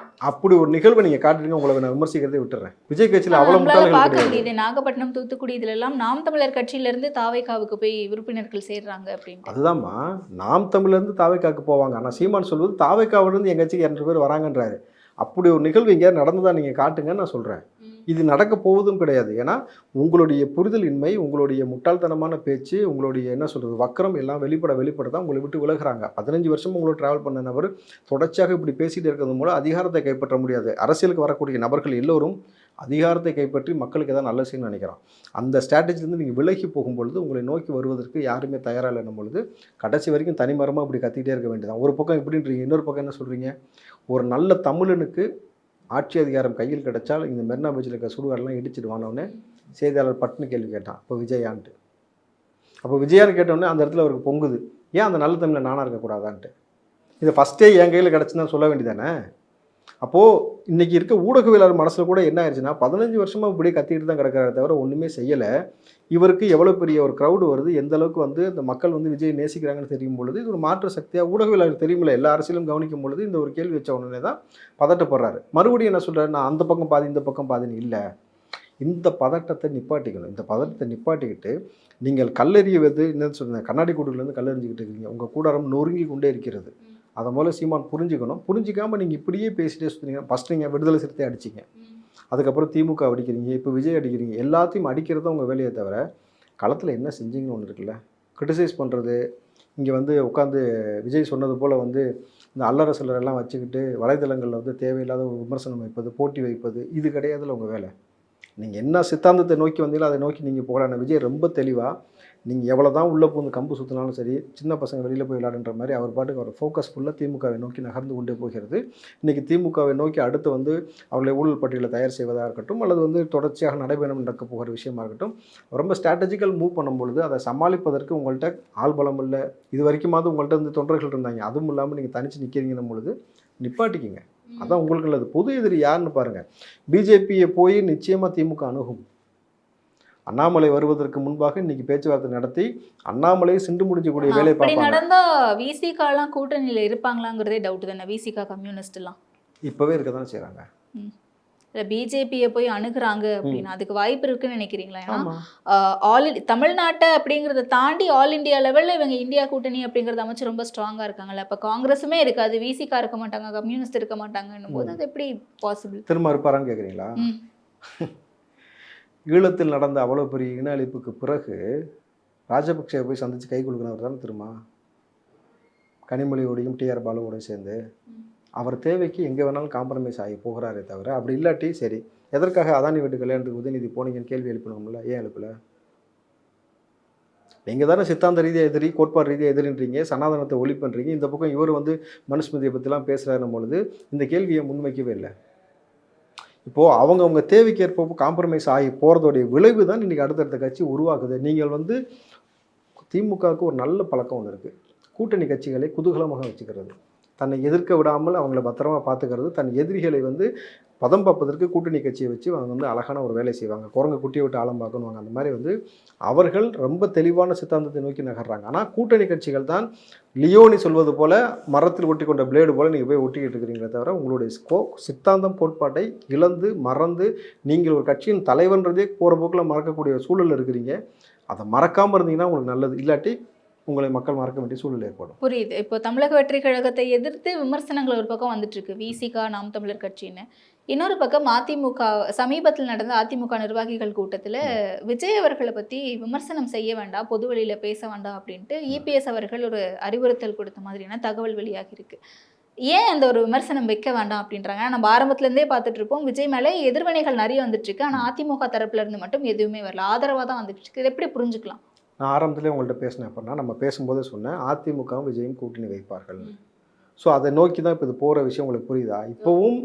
அப்படி ஒரு நிகழ்வை நீங்கள் காட்டுறீங்க. உங்களை நான் விமர்சிக்கிறதே விட்டுறேன். விஜய் கட்சியில் அவ்வளோ முட்டாள்கள் கிடையாது. நாகப்பட்டினம், தூத்துக்குடி இதிலெல்லாம் நாம் தமிழர் கட்சியிலேருந்து தாவேகாவுக்கு போய் உறுப்பினர்கள் சேர்றாங்க அப்படின்னு. அதுதான்மா, நாம் தமிழர்லேருந்து தாவேகாவுக்கு போவாங்க. ஆனால் சீமான் சொல்வது தாவேகாவிலேருந்து எங்கள் கட்சிக்கு 200 பேர் வராங்கன்றாரு. அப்படி ஒரு நிகழ்வு எங்கேயாவது நடந்ததா நீங்கள் காட்டுங்கன்னு நான் சொல்கிறேன். இது நடக்க போவதும் கிடையாது. ஏன்னா உங்களுடைய புரிதல் இன்மை, உங்களுடைய முட்டாள்தனமான பேச்சு, உங்களுடைய என்ன சொல்கிறது வக்கரம் எல்லாம் வெளிப்பட தான் உங்களை விட்டு விலகுறாங்க. 15 வருஷம் உங்களோட ட்ராவல் பண்ண நபர் தொடர்ச்சியாக இப்படி பேசிகிட்டு இருக்கிறது மூலம் அதிகாரத்தை கைப்பற்ற முடியாது. அரசியலுக்கு வரக்கூடிய நபர்கள் எல்லோரும் அதிகாரத்தை கைப்பற்றி மக்களுக்கு எதாவது நல்ல செய்யணும்னு நினைக்கிறான். அந்த ஸ்ட்ராட்டஜிலேருந்து நீங்கள் விலகி போகும்பொழுது உங்களை நோக்கி வருவதற்கு யாருமே தயாராக இல்லைன்னும் பொழுது கடைசி வரைக்கும் தனிமரமாக அப்படி கத்திக்கிட்டே இருக்க வேண்டியதான். ஒரு பக்கம் இப்படின்றீங்க, இன்னொரு பக்கம் என்ன சொல்கிறீங்க? ஒரு நல்ல தமிழனுக்கு ஆட்சி அதிகாரம் கையில் கிடைச்சால் இந்த மெரினா பீச்சில் இருக்க சுடுகாடெல்லாம் இடிச்சிட்டு வானோடனே செய்தியாளர் பட்டுன்னு கேள்வி கேட்டான். அப்போ விஜயான்ட்டு. அப்போ விஜயான்னு கேட்டோடனே அந்த இடத்துல அவருக்கு பொங்குது, ஏன் அந்த நல்ல தமிழில் நானாக இருக்கக்கூடாதான்ட்டு. இதை ஃபஸ்ட்டே என் கையில் கிடச்சுன்னு சொல்ல வேண்டியதானே. அப்போது இன்றைக்கி இருக்க ஊடகவியலாளர் மனசில் கூட என்ன ஆயிடுச்சுன்னா, 15 வருஷமாக இப்படியே கத்திக்கிட்டு தான் கிடக்கிறார தவிர ஒன்றுமே செய்யலை. இவருக்கு எவ்வளோ பெரிய ஒரு க்ரௌடு வருது, எந்த அளவுக்கு வந்து இந்த மக்கள் வந்து விஜய் நேசிக்கிறாங்கன்னு தெரியும் பொழுது இது ஒரு மாற்று சக்தியாக ஊடகவியலாளர் தெரியுமில்ல, எல்லா அரசியலும் கவனிக்கும் பொழுது இந்த ஒரு கேள்வி வச்ச உடனே தான் பதட்டப்படுறாரு. மறுபடியும் என்ன சொல்கிறாரு, நான் அந்த பக்கம் பாதி இந்த பக்கம் பாதின்னு இல்லை. இந்த பதட்டத்தை நிப்பாட்டிக்கணும். இந்த பதட்டத்தை நிப்பாட்டிக்கிட்டு நீங்கள் கல்லெறியவது என்னன்னு சொன்னேன், கண்ணாடி கூடுலேருந்து கல்லெறிஞ்சிக்கிட்டு இருக்கீங்க. உங்கள் கூடாரம் நொறுங்கி கொண்டே இருக்கிறது. அதை போல் சீமான் புரிஞ்சுக்கணும். புரிஞ்சிக்காமல் நீங்கள் இப்படியே பேசிட்டே சுற்றுனீங்க. ஃபஸ்ட் நீங்கள் விடுதலை சிறுத்தை அடிச்சிங்க, அதுக்கப்புறம் திமுக அடிக்கிறீங்க, இப்போ விஜய் அடிக்கிறீங்க. எல்லாத்தையும் அடிக்கிறது உங்கள் வேலையை தவிர களத்தில் என்ன செஞ்சீங்கன்னு ஒன்று இருக்குல்ல. கிரிட்டிசைஸ் பண்ணுறது, இங்கே வந்து உட்காந்து விஜய் சொன்னது போல் வந்து இந்த அல்லற சிலரெல்லாம் வச்சுக்கிட்டு வலைதளங்களில் வந்து தேவையில்லாத ஒரு விமர்சனம் வைப்பது, போட்டி வைப்பது, இது கிடையாதுல்ல உங்கள் வேலை. நீங்கள் என்ன சித்தாந்தத்தை நோக்கி வந்தீங்களோ அதை நோக்கி நீங்கள் போகலான. விஜய் ரொம்ப தெளிவாக நீங்கள் எவ்வளோ தான் உள்ளே போந்து கம்பு சுற்றினாலும் சரி, சின்ன பசங்க வெளியில் போய் விளையாடுன்ற மாதிரி அவர் பாட்டுக்கு அவர் ஃபோக்கஸ் ஃபுல்லாக திமுகவை நோக்கி நகர்ந்து கொண்டே போகிறது. இன்றைக்கி திமுகவை நோக்கி அடுத்து வந்து அவர்களை ஊழல் பட்டியலை தயார் செய்வதாக இருக்கட்டும், அல்லது வந்து தொடர்ச்சியாக நடைபெறும் நடக்க போகிற விஷயமா இருக்கட்டும், ரொம்ப ஸ்ட்ராட்டஜிக்கல் மூவ் பண்ணும்பொழுது அதை சமாளிப்பதற்கு உங்கள்கிட்ட ஆள் பலம் இல்லை. இது வரைக்குமாவது உங்கள்கிட்ட வந்து தொண்டர்கள் இருந்தாங்க, அதுவும் இல்லாமல் நீங்கள் தனித்து நிற்கிறீங்கன்னும் பொழுது நிப்பாட்டிக்கிங்க. அதான் உங்களுக்கு உள்ளது. பொது எதிரி யாருன்னு பாருங்கள். பிஜேபியை போய் நிச்சயமாக திமுக அணுகும். அண்ணாமலை வருவதற்கு முன்பாக இன்னைக்கு பேச்சுவார்த்தை நடத்தி அண்ணாமலையை சிண்டு முடிஞ்சக்கூடிய வேலையை அப்படி பார்ப்பாங்க. நடந்தா விசிகாலாம் கூட்டணியில இருப்பாங்களாங்கிறதே டவுட் தானே. விசிகா கம்யூனிஸ்ட் எல்லாம் இப்பவே இருக்க தானே செய்கிறாங்க. பிஜேபியை போய் அணுகுறாங்க அப்படின்னா அதுக்கு வாய்ப்பு இருக்குன்னு நினைக்கிறீங்களா? ஏன்னா ஆமாம், ஆல் தமிழ்நாட்டை அப்படிங்கிறத தாண்டி ஆல் இந்தியா லெவலில் இவங்க இந்தியா கூட்டணி அப்படிங்கிறத அமைச்சு ரொம்ப ஸ்ட்ராங்காக இருக்காங்கல்ல. இப்போ காங்கிரஸுமே இருக்காது, விசிகா இருக்க மாட்டாங்க, கம்யூனிஸ்ட் இருக்க மாட்டாங்கன்னும் போது அது எப்படி பாசிபிள்? திரும்ப இருப்பாரான்னு கேட்குறீங்களா? ஈழத்தில் நடந்த அவ்வளோ பெரிய இன அழிப்புக்கு பிறகு ராஜபக்சே போய் சந்தித்து கை கொடுக்குறவர் தானே திரும்ப கனிமொழியோடையும் டிஆர் பாலுவோடையும் சேர்ந்து அவர் தேவைக்கு எங்கே வேணாலும் காம்ப்ரமைஸ் ஆகி போகிறாரே தவிர, அப்படி இல்லாட்டி சரி எதற்காக அதானி வீட்டு கல்யாணத்துக்கு உதயநிதி போனீங்கன்னு கேள்வி எழுப்பணும்ல. ஏன் எழுப்பல? நீங்கள் தானே சித்தாந்த ரீதியாக எதிரி, கோட்பாடு ரீதியாக எதிரின்றீங்க, சனாதனத்தை ஒழிப்புன்றீங்க. இந்த பக்கம் இவர் வந்து மனுஸ்மிருதியை பற்றிலாம் பேசுகிறாருன்னும் பொழுது இந்த கேள்வியை முன்வைக்கவே இல்லை. இப்போது அவங்க தேவைக்கு ஏற்ப காம்ப்ரமைஸ் ஆகி போகிறதோடைய விளைவு தான் இன்றைக்கி அடுத்தடுத்த கட்சி உருவாக்குது. நீங்கள் வந்து திமுகவுக்கு ஒரு நல்ல பழக்கம் ஒன்று இருக்குது. கூட்டணி கட்சிகளை குதூகலமாக வச்சுக்கிறது, தன்னை எதிர்க்க விடாமல் அவங்கள பத்திரமா பார்த்துக்கிறது, தன் எதிரிகளை வந்து பதம் பார்ப்பதற்கு கூட்டணி கட்சியை வச்சு அவங்க வந்து அழகான ஒரு வேலை செய்வாங்க. குரங்க குட்டியை விட்டு ஆழம் பார்க்கணுவாங்க. அந்த மாதிரி வந்து அவர்கள் ரொம்ப தெளிவான சித்தாந்தத்தை நோக்கி நகர்றாங்க. ஆனால் கூட்டணி கட்சிகள் தான் லியோனி சொல்வது போல மரத்தில் ஒட்டி கொண்ட பிளேடு போல் நீங்கள் போய் ஒட்டிக்கிட்டு இருக்கிறீங்களே தவிர உங்களுடைய சித்தாந்தம் கோட்பாட்டை இழந்து மறந்து நீங்கள் ஒரு கட்சியின் தலைவன்றதே போகிற போக்கில் மறக்கக்கூடிய சூழலில் இருக்கிறீங்க. அதை மறக்காமல் இருந்தீங்கன்னா உங்களுக்கு நல்லது, இல்லாட்டி உங்களை மக்கள் மறக்க வேண்டிய சூழல் ஏற்படும். புரியுது. இப்போ தமிழக வெற்றி கழகத்தை எதிர்த்து விமர்சனங்கள் ஒரு பக்கம் வந்துட்டு இருக்கு, விசிகா நாம் தமிழர் கட்சின்னு. இன்னொரு பக்கம் அதிமுக சமீபத்தில் நடந்த அதிமுக நிர்வாகிகள் கூட்டத்தில் விஜய் அவர்களை பற்றி விமர்சனம் செய்ய வேண்டாம், பொது வெளியில் பேச வேண்டாம் அப்படின்ட்டு இபிஎஸ் அவர்கள் ஒரு அறிவுறுத்தல் கொடுத்த மாதிரியான தகவல் வெளியாகி இருக்கு. ஏன் அந்த ஒரு விமர்சனம் வைக்க வேண்டாம் அப்படின்றாங்க? நம்ம ஆரம்பத்துலேருந்தே பார்த்துட்டு இருப்போம், விஜய் மேலே எதிர்வினைகள் நிறைய வந்துட்டு இருக்கு, ஆனால் அதிமுக தரப்புல இருந்து மட்டும் எதுவுமே வரல, ஆதரவாக தான் வந்துட்டு இருக்கு. இது எப்படி புரிஞ்சுக்கலாம்? நான் ஆரம்பத்திலே உங்கள்கிட்ட பேசினேன். அப்படின்னா நம்ம பேசும்போதே சொன்னேன் அதிமுகவும் விஜயும் கூட்டணி வைப்பார்கள். ஸோ அதை நோக்கி தான் இப்போ இது போகிற விஷயம் உங்களுக்கு புரியுதா? இப்போவும்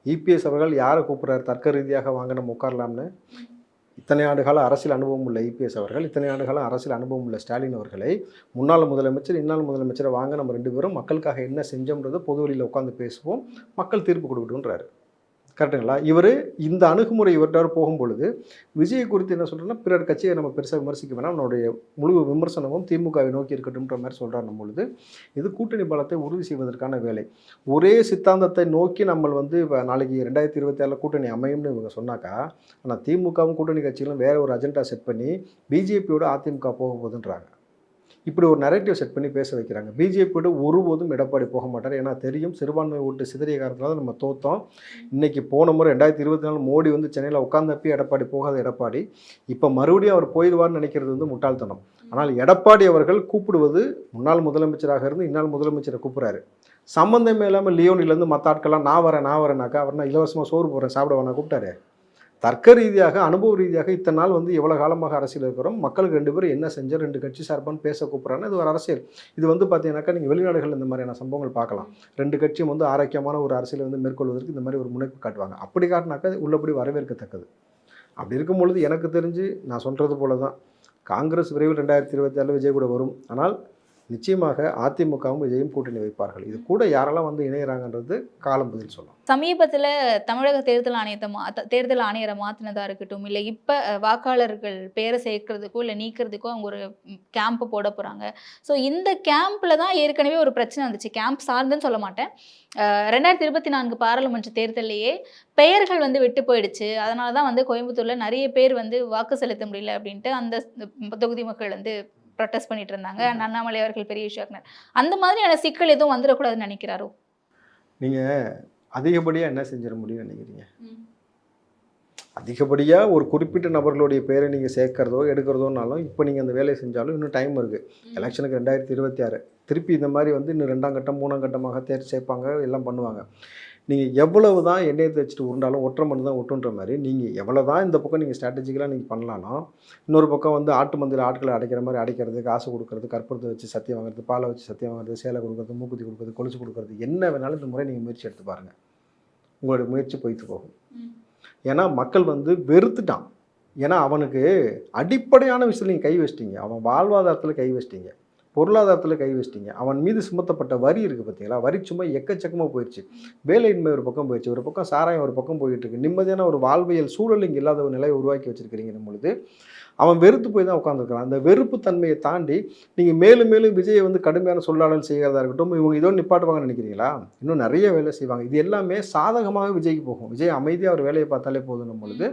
இபிஎஸ் அவர்கள் யாரை கூப்பிட்றாரு? தர்க்க ரீதியாக வாங்க நம்ம உட்காரலாம்னு. இத்தனை ஆண்டுகால அரசியல் அனுபவம் உள்ள இபிஎஸ் அவர்கள், இத்தனை ஆண்டுகால அரசியல் அனுபவம் உள்ள ஸ்டாலின் அவர்களை முன்னாள் முதலமைச்சர் இன்னாள் முதலமைச்சரை வாங்க நம்ம ரெண்டு பேரும் மக்களுக்காக என்ன செஞ்சோம்ன்றதை பொது வழியில் உட்காந்து பேசுவோம், மக்கள் தீர்ப்பு கொடுக்கட்டுன்றாரு. கரெக்டுங்களா? இவர் இந்த அணுகுமுறை இவர்கிட்ட போகும்பொழுது விஜய் குறித்து என்ன சொல்கிறேன்னா, பிறர் கட்சியை நம்ம பெருசாக விமர்சிக்க வேணாம், நம்மளுடைய முழு விமர்சனமும் திமுகவை நோக்கி இருக்கட்டும்ன்ற மாதிரி சொல்கிறார் பொழுது இது கூட்டணி பலத்தை உறுதி செய்வதற்கான வேலை. ஒரே சித்தாந்தத்தை நோக்கி நம்ம வந்து இப்போ நாளைக்கு 2026 கூட்டணி அமையும்னு இவங்க சொன்னாக்கா, ஆனால் திமுகவும் கூட்டணி கட்சிகளும் வேறு ஒரு அஜெண்டா செட் பண்ணி பிஜேபியோட அதிமுக போக போகுதுன்றாங்க. இப்படி ஒரு நரேட்டிவ் செட் பண்ணி பேச வைக்கிறாங்க. பிஜேபியோட ஒருபோதும் எடப்பாடி போக மாட்டார். ஏன்னா தெரியும், சிறுபான்மை ஓட்டு சிதறிய காரணத்தினால நம்ம தோற்றோம். இன்றைக்கி போன முறை 2024 மோடி வந்து சென்னையில் உட்காந்தப்பே எடப்பாடி போகாத எடப்பாடி இப்போ மறுபடியும் அவர் போயிடுவார்னு நினைக்கிறது வந்து முட்டாள்தனம். ஆனால் எடப்பாடி அவர்கள் கூப்பிடுவது முன்னாள் முதலமைச்சராக இருந்து இன்னாள் முதலமைச்சரை கூப்பிட்றாரு. சம்மந்தமே இல்லாமல் லியோனிலேருந்து மற்ற ஆட்கள்லாம் நான் வரேனாக்கா அவர் நான் இலவசமாக சோறு போடுறேன் சாப்பிட வேணா கூப்பிட்டாரு. தர்க்க ரீதியாக அனுபவ ரீதியாக இத்தனை நாள் வந்து எவ்வளோ காலமாக அரசியல் இருக்கிறோம், மக்களுக்கு ரெண்டு பேரும் என்ன செஞ்சோம், ரெண்டு கட்சி சார்பான்னு பேச கூப்பிட்றாங்க. இது ஒரு அரசியல். இது வந்து பார்த்தீங்கன்னாக்கா நீங்கள் வெளிநாடுகள் இந்த மாதிரியான சம்பவங்கள் பார்க்கலாம். ரெண்டு கட்சியும் வந்து ஆரோக்கியமான ஒரு அரசியலை வந்து மேற்கொள்வதற்கு இந்த மாதிரி ஒரு முனைப்பு காட்டுவாங்க. அப்படி காட்டினாக்கா உள்ளபடி வரவேற்கத்தக்கது. அப்படி இருக்கும் பொழுது எனக்கு தெரிஞ்சு நான் சொல்கிறது போல தான் காங்கிரஸ் விரைவில் 2026 விஜய் கூட வரும். ஆனால் நிச்சயமாக அதிமுகவும் விஜயும் கூட்டணி வைப்பார்கள். இது கூட யாரெல்லாம் வந்து இணையறாங்கன்றது காலம் பதில் சொல்லலாம். சமீபத்தில் தமிழக தேர்தல் ஆணையரை மாற்றினதா இருக்கட்டும், இல்லை இப்போ வாக்காளர்கள் பேரை சேர்க்கறதுக்கோ இல்லை நீக்கிறதுக்கோ அவங்க ஒரு கேம்ப் போட போகிறாங்க. ஸோ இந்த கேம்பில் தான் ஏற்கனவே ஒரு பிரச்சனை வந்துச்சு. கேம்ப் சார்ந்துன்னு சொல்ல மாட்டேன், 2024 பாராளுமன்ற தேர்தலையே பெயர்கள் வந்து விட்டு போயிடுச்சு. அதனால தான் வந்து கோயம்புத்தூரில் நிறைய பேர் வந்து வாக்கு செலுத்த முடியல அப்படின்ட்டு அந்த தொகுதி மக்கள் வந்து ப்ரொட்டஸ்ட் பண்ணிட்டு இருந்தாங்க. அண்ணாமலை அவர்கள் பெரிய இஷ்யூ ஆக்கினார். அந்த மாதிரியான சிக்கல் எதுவும் வந்துடக்கூடாதுன்னு நினைக்கிறாரோ? நீங்கள் அதிகப்படியாக என்ன செஞ்சிட முடியும்னு நினைக்கிறீங்க? அதிகப்படியாக ஒரு குறிப்பிட்ட நபர்களுடைய பேரை நீங்கள் சேர்க்கிறதோ எடுக்கிறதோனாலும் இப்போ நீங்கள் அந்த வேலையை செஞ்சாலும் இன்னும் டைம் இருக்குது. எலெக்ஷனுக்கு 2026 திருப்பி இந்த மாதிரி வந்து இன்னும் 2ஆம் கட்டம் 3ஆம் கட்டமாக தேர்ச்சி சேர்ப்பாங்க, எல்லாம் பண்ணுவாங்க. நீங்கள் எவ்வளவு தான் எண்ணெயை தேய்ச்சிட்டு உருண்டாலும் ஒற்றை மணி தான் ஒட்டுன்ற மாதிரி நீங்கள் எவ்வளோ தான் இந்த பக்கம் நீங்கள் ஸ்ட்ராட்டஜிக்கலாக நீங்கள் பண்ணலாலும் இன்னொரு பக்கம் வந்து ஆட்டு மந்தியில் ஆட்களை அடைக்கிற மாதிரி அடைக்கிறது, காசு கொடுக்கறது, கற்பூரத்தை வச்சு சத்தியம் வாங்குறது, பாலை வச்சு சத்தியம் வாங்குறது, சேலை கொடுக்குறது, மூக்குத்தி கொடுக்குறது, கொலுசு கொடுக்குறது, என்ன வேணாலும் இந்த முறை நீங்கள் முயற்சி எடுத்து பாருங்கள். உங்களுடைய முயற்சி போய்த்து போகும். ஏன்னா மக்கள் வந்து வெறுத்துட்டான். ஏன்னா அவனுக்கு அடிப்படையான விஷயத்தில் நீங்கள் கை வச்சிட்டீங்க, அவன் வாழ்வாதாரத்தில் கை வச்சிட்டீங்க. பொருளாதாரத்தில் கை வச்சிட்டீங்க. அவன் மீது சுமத்தப்பட்ட வரி இருக்குது பார்த்தீங்களா, வரி சும்மா எக்கச்சக்கமாக போயிடுச்சு. வேலையின்மை ஒரு பக்கம் போயிடுச்சு, ஒரு பக்கம் சாராயம் ஒரு பக்கம் போயிட்டு இருக்கு. நிம்மதியான ஒரு வாழ்வியல் சூழல் இங்கே இல்லாத ஒரு நிலையை உருவாக்கி வச்சிருக்கிறீங்கன்னும் பொழுது அவன் வெறுத்து போய் தான் உட்காந்துருக்கான். அந்த வெறுப்பு தன்மையை தாண்டி நீங்கள் மேலும் மேலும் விஜயை வந்து கடுமையான சொல்லாடல் செய்கிறதா இருக்கட்டும், இவங்க இதோ நிப்பாட்டுவாங்கன்னு நினைக்கிறீங்களா? இன்னும் நிறைய வேலை செய்வாங்க. இது எல்லாமே சாதகமாக விஜய்க்கு போகும். விஜய் அமைதியாக ஒரு வேலையை பார்த்தாலே போதும் பொழுது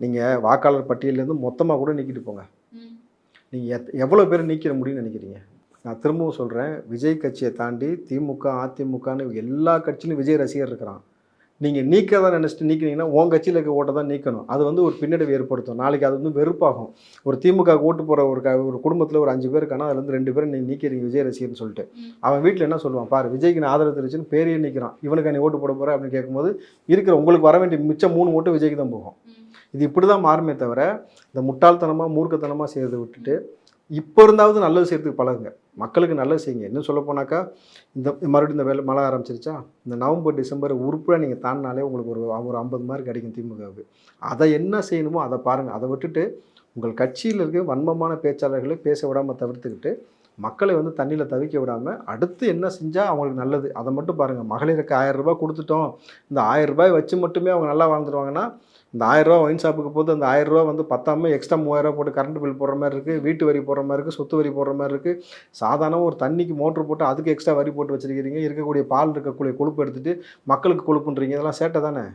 நீங்கள் வாக்காளர் பட்டியலேருந்து மொத்தமாக கூட நீக்கிட்டு போங்க. நீங்கள் எவ்வளோ பேர் நீக்கிற முடியும்னு நினைக்கிறீங்க? நான் திரும்பவும் சொல்கிறேன், விஜய் கட்சியை தாண்டி திமுக, அதிமுகன்னு எல்லா கட்சியிலும் விஜய் ரசிகர் இருக்கிறான். நீங்கள் நீக்கிறதா நினச்சிட்டு நீக்கினீங்கன்னா உன் கட்சியில் இருக்க ஓட்டை தான் நீக்கணும். அது வந்து ஒரு பின்னடைவு ஏற்படுத்தும். நாளைக்கு அது வந்து வெறுப்பாகும். ஒரு திமுக ஓட்டு போகிற ஒரு குடும்பத்தில் ஒரு 5 பேர் இருக்கானா, அதுல இருந்து 2 பேரை நீங்கள் நீக்கிறீங்க விஜய் ரசிகர்னு சொல்லிட்டு, அவன் வீட்டில் என்ன சொல்லுவான், பாரு விஜய்க்கு நான் ஆதரவு தெரிவிச்சுன்னு பேரையே நிற்கிறான், இவனுக்கு நீ ஓட்டு போட போகிற அப்படின்னு கேட்கும்போது இருக்கிற உங்களுக்கு வர வேண்டிய மிச்சம் 3 ஓட்டு விஜய்க்கு தான் போகும். இது இப்படி தான் மாறுமே தவிர இந்த முட்டாள்தனமாக மூர்க்கத்தனமாக செய்கிறத விட்டுட்டு இப்போ இருந்தாவது நல்லது செய்கிறதுக்கு பழகுங்க. மக்களுக்கு நல்லது செய்யுங்க. இன்னும் சொல்ல போனாக்கா இந்த மறுபடியும் இந்த வேலை மழை ஆரம்பிச்சிருச்சா, இந்த நவம்பர் டிசம்பர் உறுப்பில் நீங்கள் தாண்டினாலே உங்களுக்கு ஒரு 50 மார்க் கிடைக்கும் திமுகவுக்கு. அதை என்ன செய்யணுமோ அதை பாருங்கள். அதை விட்டுட்டு உங்கள் கட்சியில் இருக்க வன்மமான பேச்சாளர்களை பேச விடாமல் தவிர்த்துக்கிட்டு மக்களை வந்து தண்ணியில் தவிக்க விடாமல் அடுத்து என்ன செஞ்சால் அவங்களுக்கு நல்லது அதை மட்டும் பாருங்கள். மகளிருக்கு 1000 ரூபாய் கொடுத்துட்டோம், இந்த 1000 ரூபாய் வச்சு மட்டுமே அவங்க நல்லா வாழ்ந்துருவாங்கன்னா, இந்த 1000 ரூபா ஒயின் ஷாப்புக்கு போது அந்த 1000 ரூபா வந்து பத்தாமல் எக்ஸ்ட்ரா 3000 ரூபா போட்டு கரண்ட் பில் போடுற மாதிரி இருக்குது, வீட்டு வரி போடுற மாதிரி இருக்குது, சொத்து வரி போடுற மாதிரி இருக்குது. சாதாரண ஒரு தண்ணிக்கு மோட்ரு போட்டு அதுக்கு எக்ஸ்ட்ரா வரி போட்டு வச்சுருக்கிறீங்க. இருக்கக்கூடிய பால் இருக்கக்கூடிய கொழுப்பு எடுத்துகிட்டு மக்களுக்கு கொழுப்புன்றீங்க. இதெல்லாம் சேட்டை தானே?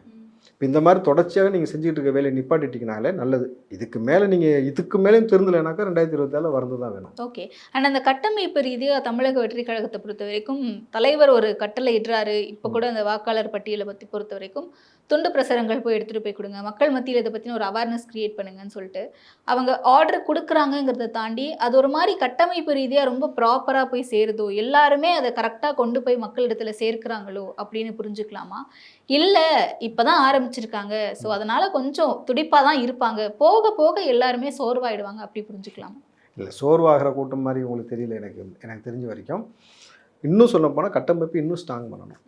இப்போ இந்த மாதிரி தொடர்ச்சியாக நீங்கள் செஞ்சுக்கிட்டு இருக்க வேலையை நிப்பாட்டிட்டிங்கனாலே நல்லது. இதுக்கு மேலே நீங்கள் இதுக்கு மேலேயும் திருந்தலைனாக்கா 2024 வரது தான் வேணும். ஓகே. அண்ட் அந்த கட்டமைப்பு ரீதியாக தமிழக வெற்றி கழகத்தை பொறுத்த வரைக்கும் தலைவர் ஒரு கட்டளை இடுறாரு. இப்போ கூட அந்த வாக்காளர் பட்டியலை பற்றி பொறுத்த வரைக்கும் துண்டு பிரசுரங்கள் போய் எடுத்துகிட்டு போய் கொடுங்க, மக்கள் மத்தியில் இதை பற்றின ஒரு அவேர்னஸ் கிரியேட் பண்ணுங்கன்னு சொல்லிட்டு அவங்க ஆர்டர் கொடுக்குறாங்கிறத தாண்டி அது ஒரு மாதிரி கட்டமைப்பு ரீதியாக ரொம்ப ப்ராப்பராக போய் சேருதோ, எல்லாருமே அதை கரெக்டாக கொண்டு போய் மக்களிடத்துல சேர்க்கிறாங்களோ அப்படின்னு புரிஞ்சுக்கலாமா? இல்லை இப்போ தான் ஆரம்பிச்சிருக்காங்க, ஸோ அதனால் கொஞ்சம் துடிப்பாக தான் இருப்பாங்க, போக போக எல்லாருமே சோர்வாயிடுவாங்க அப்படி புரிஞ்சுக்கலாமா? இல்லை, சோர்வாகிற கூட்டம் மாதிரி உங்களுக்கு தெரியல. எனக்கு தெரிஞ்ச வரைக்கும் இன்னும் சொல்ல போனால் கட்டமைப்பு இன்னும் ஸ்ட்ராங் பண்ணணும்.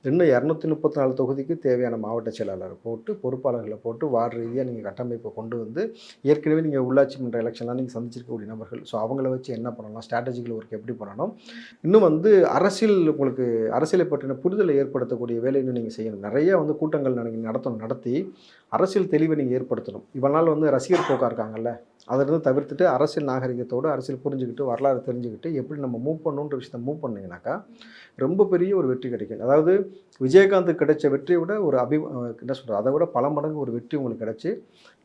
இன்னும் 234 தொகுதிக்கு தேவையான மாவட்ட செயலாளரை போட்டு பொறுப்பாளர்களை போட்டு வார்டு ரீதியாக நீங்கள் கட்டமைப்பை கொண்டு வந்து ஏற்கனவே நீங்கள் உள்ளாட்சி மன்ற எலெக்ஷன்லாம் நீங்கள் சந்திச்சிருக்கக்கூடிய நபர்கள், ஸோ அவங்கள வச்சு என்ன பண்ணலாம், ஸ்ட்ராட்டஜிக்கல் ஒர்க் எப்படி பண்ணணும், இன்னும் வந்து உங்களுக்கு அரசியலை பற்றின புரிதலை ஏற்படுத்தக்கூடிய வேலை இன்னும் நீங்கள் செய்யணும். நிறைய வந்து கூட்டங்கள் நடத்தி அரசியல் தெளிவை நீங்கள் ஏற்படுத்தணும். இவனால் வந்து ரசிகர் போக்கா இருக்காங்கல்ல, அதிலிருந்து தவிர்த்துட்டு அரசியல் நாகரிகத்தோடு அரசியல் புரிஞ்சுக்கிட்டு வரலாறு தெரிஞ்சுக்கிட்டு எப்படி நம்ம மூவ் பண்ணணுன்ற விஷயத்தை மூவ் பண்ணிங்கனாக்கா ரொம்ப பெரிய ஒரு வெற்றி கிடைக்கும். அதாவது விஜயகாந்த் கிடைச்ச வெற்றியை விட ஒரு என்ன சொல்கிறது, அதை விட பல மடங்கு ஒரு வெற்றி உங்களுக்கு கிடச்சி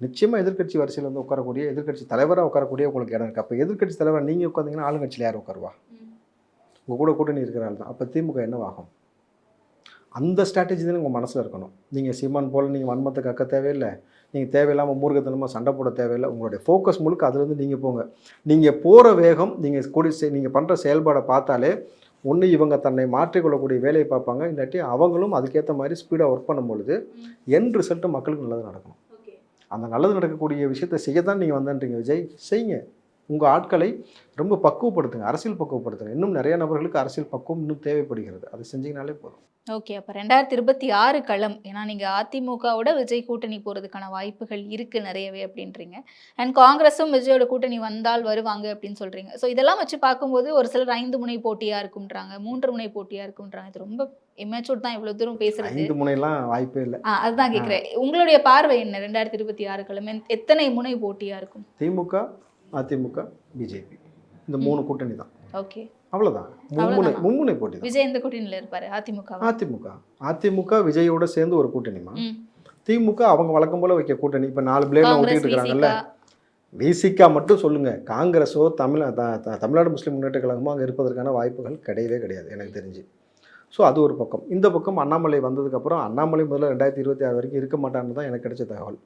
நிச்சயமாக எதிர்க்கட்சி வரிசையில் வந்து உட்காரக்கூடிய எதிர்க்கட்சி தலைவராக உட்காரக்கூடிய உங்களுக்கு இடம் இருக்குது. அப்போ எதிர்க்கட்சி தலைவராக நீங்கள் உட்காந்திங்கன்னா ஆளுங்கட்சியில் யார் உட்காருவா? உங்கள் கூட கூட்டணி இருக்கிறாள் தான். அப்போ திமுக என்னவாகும்? அந்த ஸ்ட்ராட்டஜி தான் உங்கள் மனசில் இருக்கணும். நீங்கள் சீமான் போல் நீங்கள் வன்மத்தை கக்க தேவையில்லை, நீங்கள் தேவையில்லாமல் மூர்க்கத்தனமாக சண்டை போட தேவையில்லை. உங்களுடைய ஃபோக்கஸ் முழுக்க அதுலேருந்து நீங்கள் போங்க. நீங்கள் போகிற வேகம், நீங்கள் பண்ணுற செயல்பாடை பார்த்தாலே ஒன்று இவங்க தன்னை மாற்றிக்கொள்ளக்கூடிய வேலையை பார்ப்பாங்க, இல்லாட்டி அவங்களும் அதுக்கேற்ற மாதிரி ஸ்பீடாக ஒர்க் பண்ணும்பொழுது என் ரிசல்ட்டு மக்களுக்கு நல்லது நடக்கணும். அந்த நல்லது நடக்கக்கூடிய விஷயத்தை செய்ய தான் நீங்கள் வந்தன்றீங்க. விஜய், செய்யுங்க. உங்கள் ஆட்களை ரொம்ப பக்குவப்படுத்துங்க, அரசியல் பக்குவப்படுத்துங்க. இன்னும் நிறைய நபர்களுக்கு அரசியல் பக்குவம் இன்னும் தேவைப்படுகிறது. அதை செஞ்சீங்கனாலே போதும். ஓகே. அப்போ 2026 களம், ஏன்னா நீங்கள் அதிமுகவோட விஜய் கூட்டணி போகிறதுக்கான வாய்ப்புகள் இருக்குது நிறையவே அப்படின்றீங்க. அண்ட் காங்கிரஸும் விஜயோட கூட்டணி வந்தால் வருவாங்க அப்படின்னு சொல்கிறீங்க. ஸோ இதெல்லாம் வச்சு பார்க்கும்போது ஒரு சிலர் 5 முனை போட்டியாக இருக்குன்றாங்க, 3 முனை போட்டியாக இருக்குன்றாங்க. இது ரொம்ப இமேச்சூர் தான் இவ்வளோ தூரம் பேசுகிறது. 5 முனைலாம் வாய்ப்பே இல்லை. அதுதான் கேட்குறேன். உங்களுடைய பார்வை என்ன? 2026 களம் எத்தனை முனை போட்டியாக இருக்கும்? திமுக, அதிமுக, பிஜேபி இந்த 3 கூட்டணி தான். ஓகே, அவ்வளோதான். மும்முனை போட்டி தான். விஜய் எந்த கூட்டணியில் இருப்பாரு? அதிமுக விஜயோட சேர்ந்து ஒரு கூட்டணிமா. திமுக அவங்க வழக்கம் போல வைக்க கூட்டணி. இப்போ 4 பிளேட்ல ஓட்டிட்டு இருக்காங்கல்ல, விசிகா மட்டும் சொல்லுங்க. காங்கிரஸோ தமிழ்நாடு முஸ்லீம் முன்னேற்ற கழகமோ அங்கே இருப்பதற்கான வாய்ப்புகள் கிடையவே கிடையாது எனக்கு தெரிஞ்சு. ஸோ அது ஒரு பக்கம். இந்த பக்கம் அண்ணாமலை வந்ததுக்கப்புறம் அண்ணாமலை முதல்ல 2026 வரைக்கும் இருக்க மாட்டான்னு தான் எனக்கு கிடைச்ச தகவல்.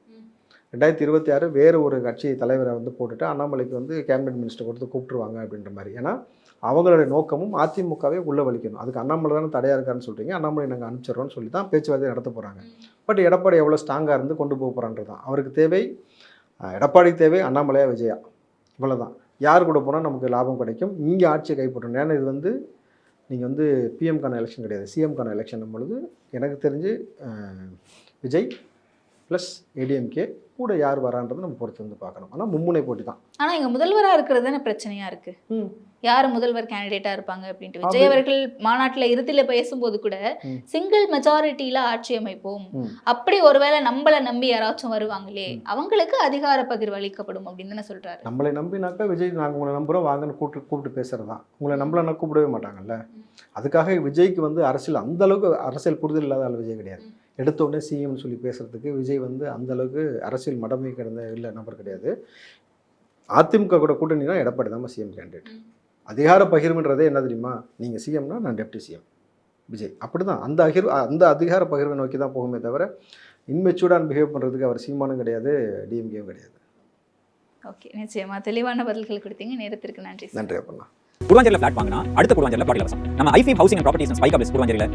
2026 வேறு ஒரு கட்சி தலைவரை வந்து போட்டுட்டு அண்ணாமலைக்கு வந்து கேபினட் மினிஸ்டர் கொடுத்து கூப்பிட்டுருவாங்க அப்படின்ற மாதிரி. ஏன்னா அவங்களுடைய நோக்கமும் அதிமுகவே உள்ளே வலிக்கணும். அதுக்கு அண்ணாமலை தானே தடையாக இருக்காருன்னு சொல்கிறீங்க, அண்ணாமலை நாங்கள் அனுப்பிச்சிடறோம்னு சொல்லி தான் பேச்சுவார்த்தை நடத்த போகிறாங்க. பட் எடப்பாடி எவ்வளோ ஸ்ட்ராங்காக இருந்து கொண்டு போக போகிறான்றது தான் அவருக்கு தேவை. எடப்பாடி தேவை அண்ணாமலையா விஜயா, இவ்வளோ தான். யார் கூட போனால் நமக்கு லாபம் கிடைக்கும், இங்கே ஆட்சியை கைப்பற்றணும். ஏன்னா இது வந்து நீங்கள் வந்து பிஎம்கான எலெக்ஷன் கிடையாது, சிஎம்கான எலெக்ஷன் பொழுது எனக்கு தெரிஞ்சு விஜய் ப்ளஸ் ஏடிஎம்கே கூட யார் வரான்றது நம்ம பொறுத்து வந்து பார்க்கணும். ஆனால் மும்முனை போட்டி தான். ஆனா இங்க முதல்வரா இருக்கிறது தானே பிரச்சனையா இருக்கு. ம். யார் முதல்வர் கேண்டிடேட்டா இருப்பாங்க அப்படின்ட்டு விஜய் அவர்கள் மாநாட்டுல இறுதியில பேசும்போது கூட சிங்கிள் மெஜாரிட்டியில ஆட்சி அமைப்போம், அப்படி ஒருவேளை நம்மள நம்பி யாராச்சும் வருவாங்களே அவங்களுக்கு அதிகார பகிர்வு அளிக்கப்படும் அப்படின்னு தானே சொல்றாரு. நம்மளை நம்பினாக்கா விஜய் நாங்கள் உங்களை நம்புகிறோம் வாங்கன்னு கூப்பிட்டு பேசுறது தான். உங்களை நம்மளை கூப்பிடவே மாட்டாங்கல்ல. அதுக்காக விஜய்க்கு வந்து அரசியல் அந்த அளவுக்கு அரசியல் புரிதல் இல்லாத ஆள் விஜய் கிடையாது. எடுத்த உடனே சிஎம்னு சொல்லி பேசுறதுக்கு விஜய் வந்து அந்த அளவுக்கு அரசியல் மடமை கிடந்த இல்லை நபர் கிடையாது. அதிமுக கூட கூட்டணினா எடப்பாடி தான் சிஎம் கேண்டிடேட். அதிகார பகிர்வுன்றதே என்ன தெரியுமா, நீங்கள் சிஎம்னா நான் டெப்டி சிஎம் விஜய் அப்படி தான். அந்த அதிகார பகிர்வை நோக்கி தான் போகுமே தவிர இன்மெச்சூர்டாக பிஹேவ் பண்ணுறதுக்கு அவர் சீமானும் கிடையாது, டிஎம்கேவும் கிடையாது. ஓகே, நிச்சயமா தெளிவான பதில்கள் கொடுத்தீங்க. நேரத்திற்கு நன்றி. நன்றி. அப்படின்னா குருவாஞ்சேரியில் ஃபிளாட் வாங்கினா அடுத்த குருவாஞ்சேரியில் பிளாட் இலவசம். நம்ம ஐஃபி ஹவுசிங் அண்ட் ப்ராப்பர்ட்டிஸ் ஸ்பைக் ஆஃபீஸ் குருவாஞ்சேரியில்